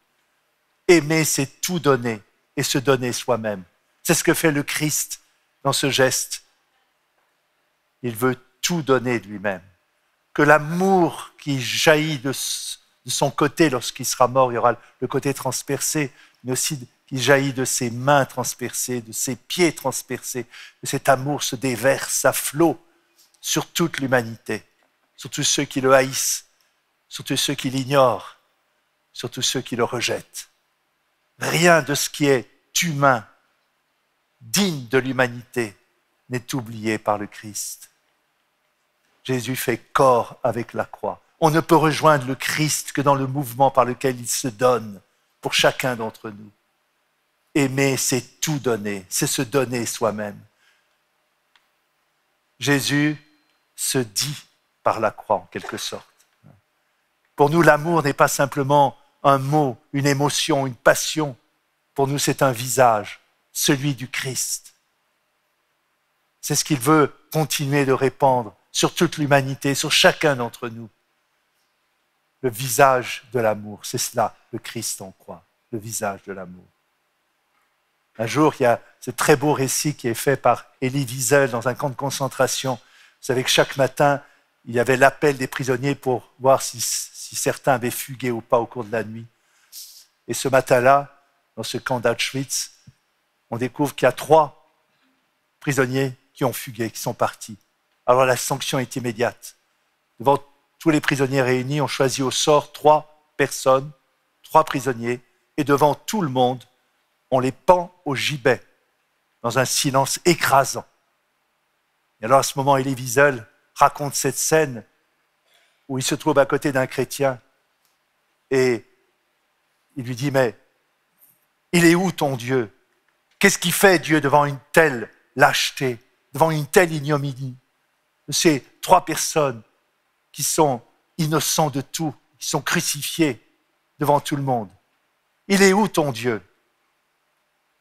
B: Aimer, c'est tout donner et se donner soi-même. C'est ce que fait le Christ dans ce geste. Il veut tout donner de lui-même. Que l'amour qui jaillit de son côté lorsqu'il sera mort, il y aura le côté transpercé, mais aussi qui jaillit de ses mains transpercées, de ses pieds transpercés, que cet amour se déverse à flot sur toute l'humanité, sur tous ceux qui le haïssent, sur tous ceux qui l'ignorent, sur tous ceux qui le rejettent. Rien de ce qui est humain, digne de l'humanité, n'est oublié par le Christ. Jésus fait corps avec la croix. On ne peut rejoindre le Christ que dans le mouvement par lequel il se donne pour chacun d'entre nous. Aimer, c'est tout donner, c'est se donner soi-même. Jésus se dit par la croix, en quelque sorte. Pour nous, l'amour n'est pas simplement un mot, une émotion, une passion. Pour nous, c'est un visage, celui du Christ. C'est ce qu'il veut continuer de répandre sur toute l'humanité, sur chacun d'entre nous. Le visage de l'amour, c'est cela, le Christ en croix, le visage de l'amour. Un jour, il y a ce très beau récit qui est fait par Elie Wiesel dans un camp de concentration. Vous savez que chaque matin, il y avait l'appel des prisonniers pour voir si certains avaient fugué ou pas au cours de la nuit. Et ce matin-là, dans ce camp d'Auschwitz, on découvre qu'il y a 3 prisonniers qui ont fugué, qui sont partis. Alors la sanction est immédiate. Devant tous les prisonniers réunis, on choisit au sort 3 personnes, 3 prisonniers, et devant tout le monde, on les pend au gibet, dans un silence écrasant. Et alors à ce moment, Elie Wiesel raconte cette scène où il se trouve à côté d'un chrétien et il lui dit « Mais il est où ton Dieu? Qu'est-ce qui fait Dieu devant une telle lâcheté, devant une telle ignominie? Ces 3 personnes qui sont innocents de tout, qui sont crucifiées devant tout le monde. Il est où ton Dieu ?»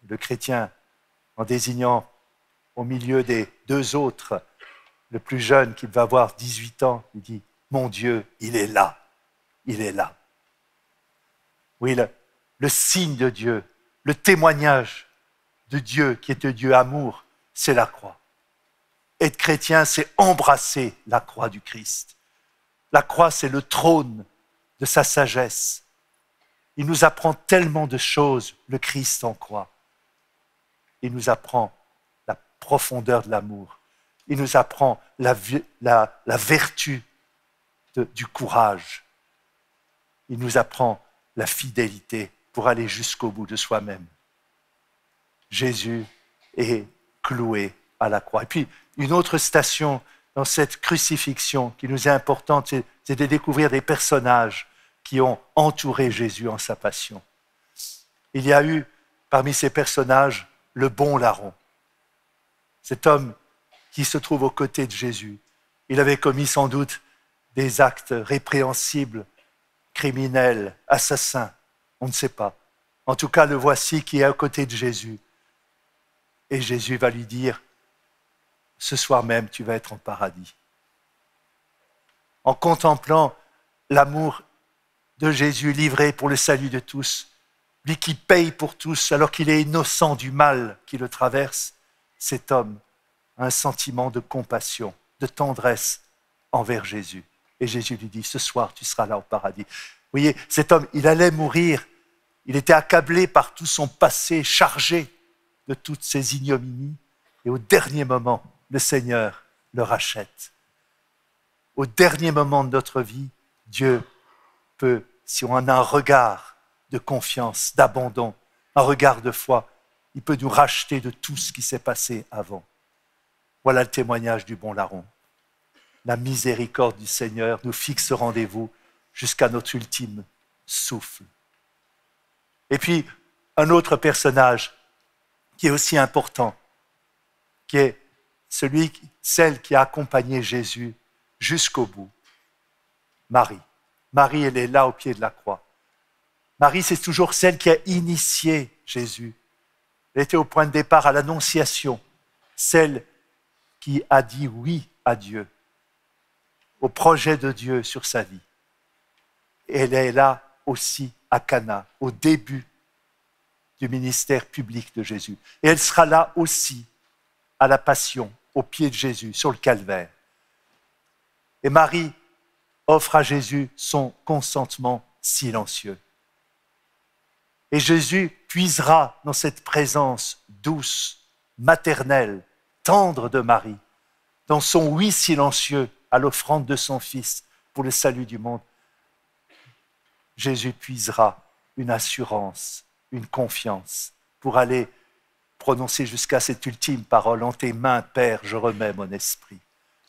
B: Le chrétien, en désignant au milieu des 2 autres, le plus jeune qui va avoir 18 ans, il dit « Mon Dieu, il est là, il est là. » Oui, le signe de Dieu, le témoignage de Dieu qui est un Dieu amour, c'est la croix. Être chrétien, c'est embrasser la croix du Christ. La croix, c'est le trône de sa sagesse. Il nous apprend tellement de choses, le Christ en croix. Il nous apprend la profondeur de l'amour. Il nous apprend la vertu du courage. Il nous apprend la fidélité pour aller jusqu'au bout de soi-même. Jésus est cloué à la croix. Et puis, une autre station dans cette crucifixion qui nous est importante, c'est de découvrir des personnages qui ont entouré Jésus en sa passion. Il y a eu, parmi ces personnages, le bon larron. Cet homme qui se trouve aux côtés de Jésus. Il avait commis sans doute des actes répréhensibles, criminels, assassins, on ne sait pas. En tout cas, le voici qui est à côté de Jésus. Et Jésus va lui dire, ce soir même, tu vas être en paradis. En contemplant l'amour de Jésus livré pour le salut de tous, lui qui paye pour tous alors qu'il est innocent du mal qui le traverse, cet homme a un sentiment de compassion, de tendresse envers Jésus. Et Jésus lui dit, ce soir, tu seras là au paradis. Vous voyez, cet homme, il allait mourir. Il était accablé par tout son passé, chargé de toutes ses ignominies. Et au dernier moment, le Seigneur le rachète. Au dernier moment de notre vie, Dieu peut, si on a un regard de confiance, d'abandon, un regard de foi, il peut nous racheter de tout ce qui s'est passé avant. Voilà le témoignage du bon larron. La miséricorde du Seigneur nous fixe rendez-vous jusqu'à notre ultime souffle. Et puis, un autre personnage qui est aussi important, qui est celle qui a accompagné Jésus jusqu'au bout, Marie. Marie, elle est là au pied de la croix. Marie, c'est toujours celle qui a initié Jésus. Elle était au point de départ à l'Annonciation, celle qui a dit oui à Dieu, au projet de Dieu sur sa vie. Et elle est là aussi à Cana, au début du ministère public de Jésus. Et elle sera là aussi à la Passion, au pied de Jésus, sur le calvaire. Et Marie offre à Jésus son consentement silencieux. Et Jésus puisera dans cette présence douce, maternelle, tendre de Marie, dans son oui silencieux à l'offrande de son Fils pour le salut du monde. Jésus puisera une assurance, une confiance pour aller prononcer jusqu'à cette ultime parole. En tes mains, Père, je remets mon esprit.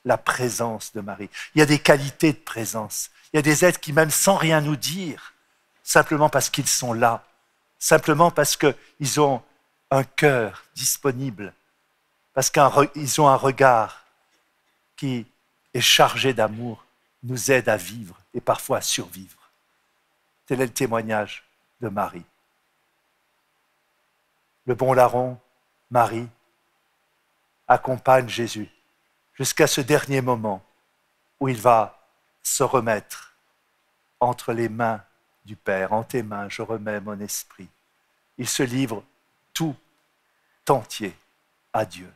B: La présence de Marie. Il y a des qualités de présence. Il y a des êtres qui, même sans rien nous dire, simplement parce qu'ils sont là, simplement parce qu'ils ont un cœur disponible, parce qu'ils ont un regard qui est chargé d'amour, nous aident à vivre et parfois à survivre. Tel est le témoignage de Marie. Le bon larron, Marie, accompagne Jésus jusqu'à ce dernier moment où il va se remettre entre les mains du Père. En tes mains, je remets mon esprit. Il se livre tout entier à Dieu.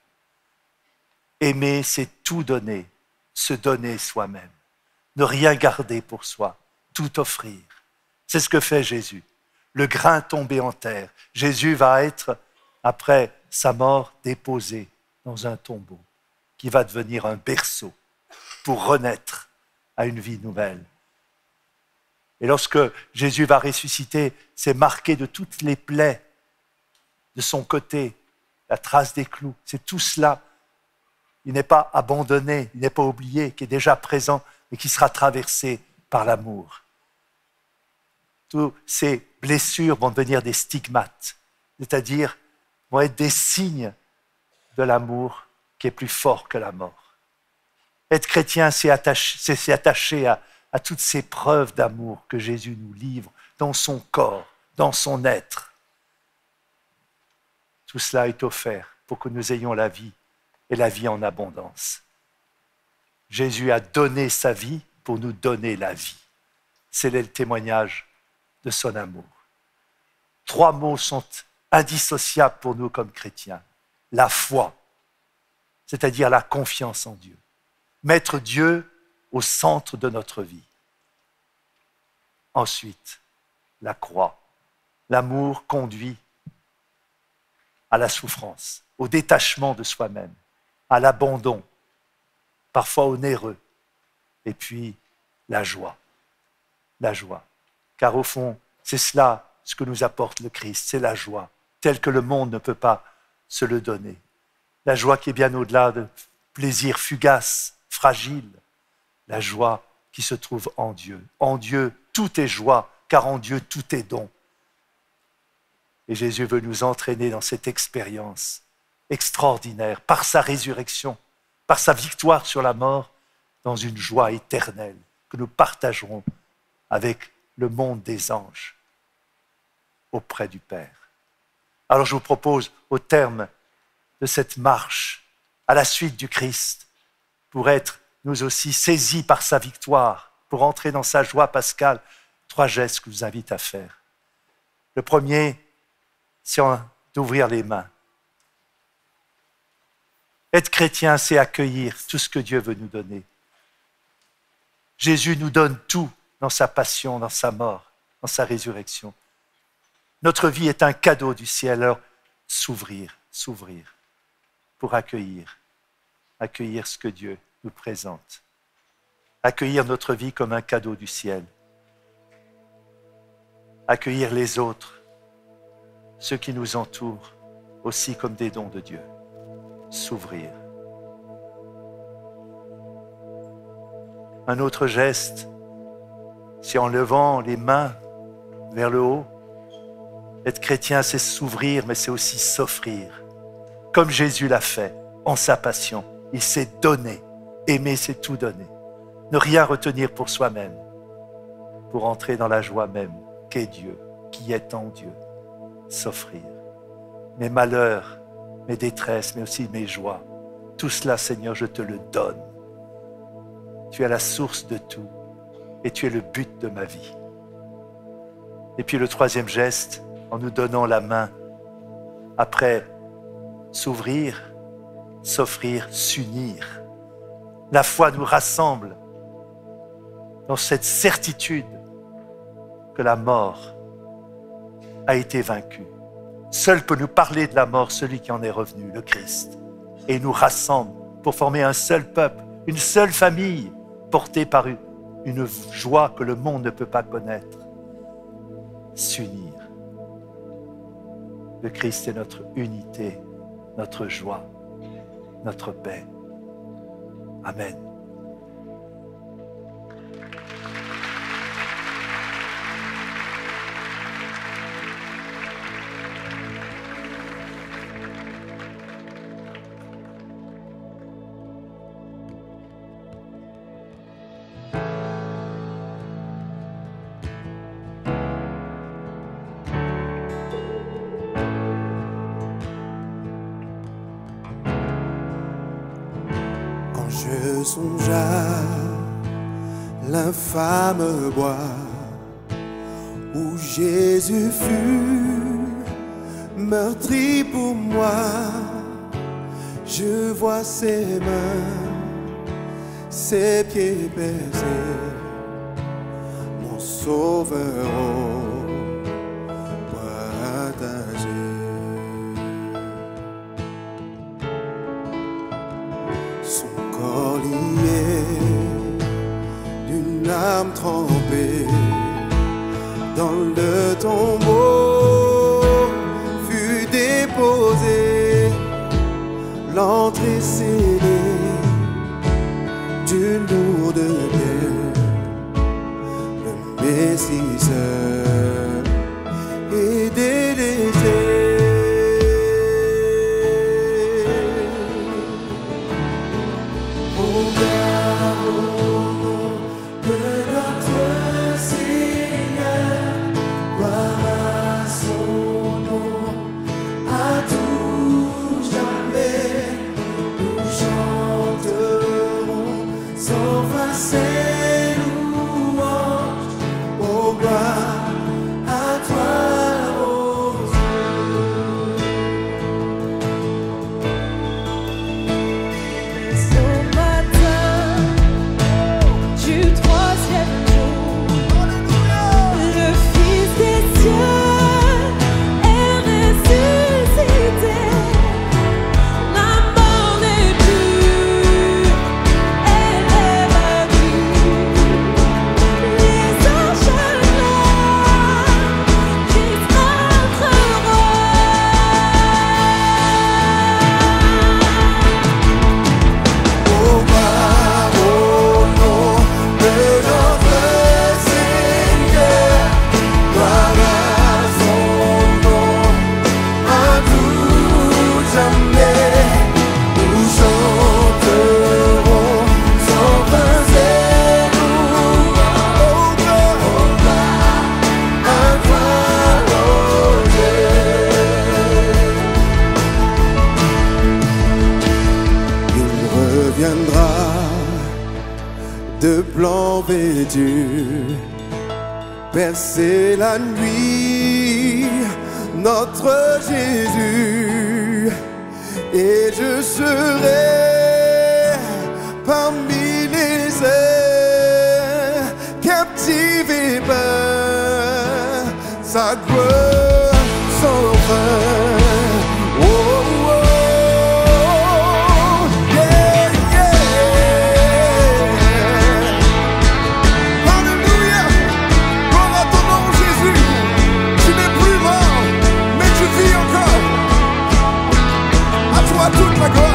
B: Aimer, c'est tout donner, se donner soi-même, ne rien garder pour soi, tout offrir. C'est ce que fait Jésus. Le grain tombé en terre. Jésus va être, après sa mort, déposé dans un tombeau qui va devenir un berceau pour renaître à une vie nouvelle. Et lorsque Jésus va ressusciter, c'est marqué de toutes les plaies de son côté, la trace des clous. C'est tout cela. Il n'est pas abandonné, il n'est pas oublié, qui est déjà présent, mais qui sera traversé par l'amour. Toutes ces blessures vont devenir des stigmates, c'est-à-dire vont être des signes de l'amour qui est plus fort que la mort. Être chrétien, c'est s'attacher à toutes ces preuves d'amour que Jésus nous livre dans son corps, dans son être. Tout cela est offert pour que nous ayons la vie et la vie en abondance. Jésus a donné sa vie pour nous donner la vie. C'est le témoignage de son amour. 3 mots sont indissociables pour nous comme chrétiens. La foi, c'est-à-dire la confiance en Dieu. Mettre Dieu au centre de notre vie. Ensuite, la croix. L'amour conduit à la souffrance, au détachement de soi-même, à l'abandon, parfois onéreux, et puis la joie. La joie. Car au fond, c'est cela ce que nous apporte le Christ, c'est la joie, telle que le monde ne peut pas se le donner. La joie qui est bien au-delà de plaisir fugace, fragile. La joie qui se trouve en Dieu. En Dieu, tout est joie, car en Dieu, tout est don. Et Jésus veut nous entraîner dans cette expérience extraordinaire, par sa résurrection, par sa victoire sur la mort, dans une joie éternelle que nous partagerons avec le monde des anges auprès du Père. Alors je vous propose, au terme de cette marche à la suite du Christ, pour être nous aussi saisis par sa victoire, pour entrer dans sa joie pascale, 3 gestes que je vous invite à faire. Le premier, c'est d'ouvrir les mains. Être chrétien, c'est accueillir tout ce que Dieu veut nous donner. Jésus nous donne tout dans sa passion, dans sa mort, dans sa résurrection. Notre vie est un cadeau du ciel, alors s'ouvrir pour accueillir ce que Dieu nous présente. Accueillir notre vie comme un cadeau du ciel. Accueillir les autres, ceux qui nous entourent, aussi comme des dons de Dieu. S'ouvrir. Un autre geste, c'est en levant les mains vers le haut. Être chrétien, c'est s'ouvrir, mais c'est aussi s'offrir. Comme Jésus l'a fait en sa passion. Il s'est donné. Aimer, c'est tout donner. Ne rien retenir pour soi-même, pour entrer dans la joie même qu'est Dieu, qui est en Dieu. S'offrir. Mes malheurs, mes détresses, mais aussi mes joies. Tout cela, Seigneur, je te le donne. Tu es la source de tout et tu es le but de ma vie. Et puis le 3e geste, en nous donnant la main, après s'ouvrir, s'offrir, s'unir. La foi nous rassemble dans cette certitude que la mort a été vaincu. Seul peut nous parler de la mort celui qui en est revenu, le Christ. Et il nous rassemble pour former un seul peuple, une seule famille, portée par une joie que le monde ne peut pas connaître. S'unir. Le Christ est notre unité, notre joie, notre paix. Amen.
C: Je songe à l'infâme bois où Jésus fut meurtri pour moi. Je vois ses mains, ses pieds baisés, mon sauveur au partagé. Lié d'une âme trempée dans le tombeau fut déposée, l'entrée scellée d'une lourde pierre, le Messie seul et délaissé. De blanc vêtu, percer la nuit, notre Jésus, et je serai parmi les airs, captivé par sa gloire sans fin. Toute ma gloire.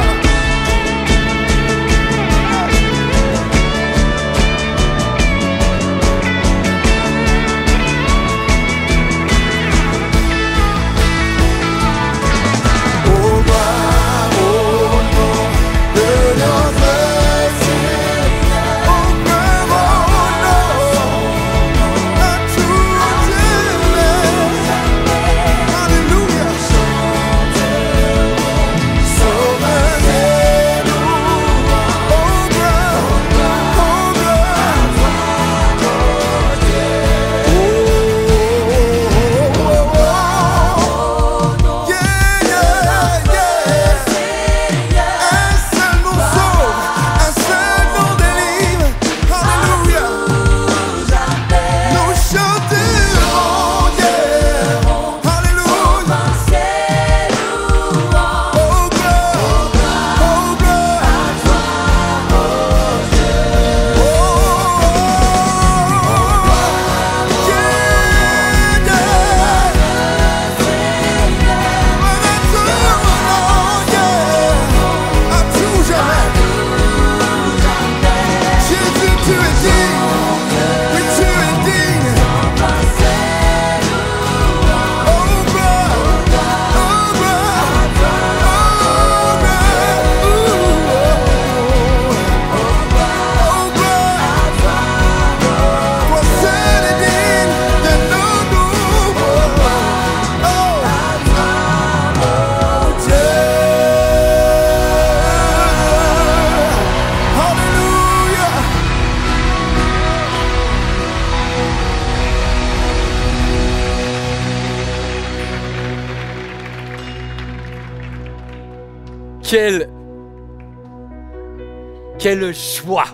A: Quelle joie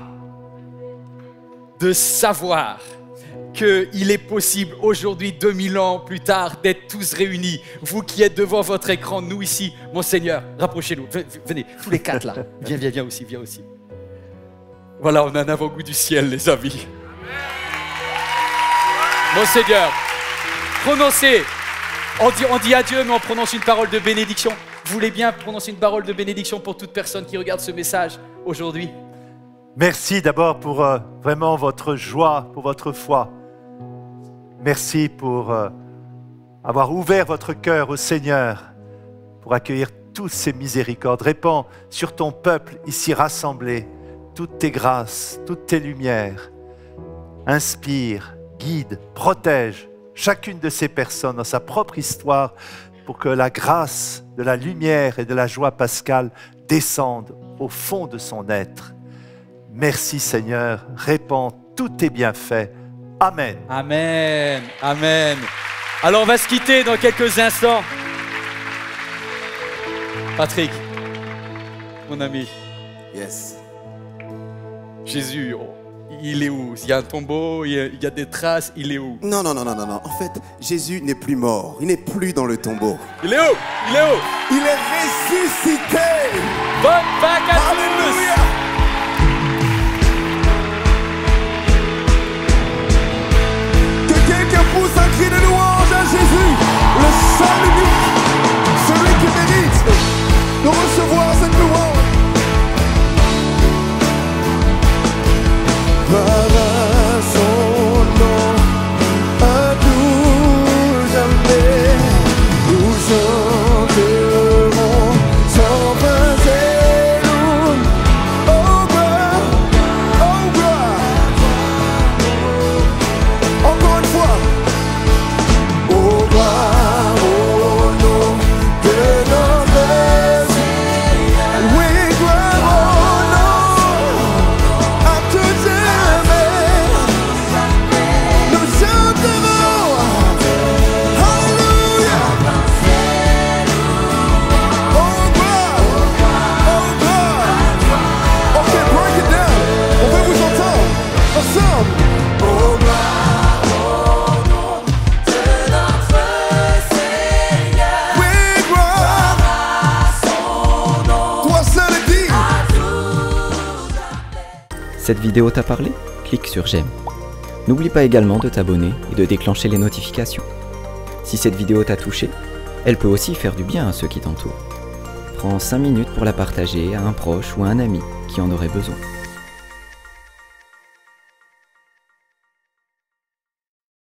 A: de savoir qu'il est possible aujourd'hui, 2000 ans plus tard, d'être tous réunis. Vous qui êtes devant votre écran, nous ici, mon Seigneur, rapprochez-nous. Venez, tous les quatre là. Viens aussi, viens aussi. Voilà, on a un avant-goût du ciel, les amis. Mon Seigneur, prononcez. On dit adieu, mais on prononce une parole de bénédiction. Vous voulez bien prononcer une parole de bénédiction pour toute personne qui regarde ce message aujourd'hui?
B: Merci d'abord pour vraiment votre joie, pour votre foi. Merci pour avoir ouvert votre cœur au Seigneur pour accueillir toutes ces miséricordes. Répands sur ton peuple ici rassemblé toutes tes grâces, toutes tes lumières. Inspire, guide, protège chacune de ces personnes dans sa propre histoire pour que la grâce de la lumière et de la joie pascale descendent au fond de son être. Merci Seigneur, répands tous tes bienfaits. Amen.
A: Amen, amen. Alors on va se quitter dans quelques instants. Patrick, mon ami.
C: Yes.
A: Jésus, il est où? Il y a un tombeau, il y a des traces, il est où?
C: Non. En fait, Jésus n'est plus mort. Il n'est plus dans le tombeau.
A: Il est où? Il est où?
C: Il est ressuscité.
A: Bonne Pâques à tous!
C: Alléluia. Que quelqu'un pousse un cri de louange à Jésus, le seul unique, celui qui mérite de recevoir cette louange. Par son nom, à tout jamais, nous chanterons sans fin tes louanges. Oh gloire, oh gloire. Encore une fois. Oh gloire au nom de notre Seigneur. Oui, gloire au nom, à tout jamais. Nous chanterons. Alléluia. Oh gloire, oh gloire. Ok, break it down. On veut vous entendre ensemble. Oh gloire au nom de notre Seigneur. Oui, gloire à son nom. Toi seul est digne.
E: Cette vidéo t'a parlé? Clique sur j'aime. N'oublie pas également de t'abonner et de déclencher les notifications. Si cette vidéo t'a touché, elle peut aussi faire du bien à ceux qui t'entourent. Prends 5 minutes pour la partager à un proche ou à un ami qui en aurait besoin.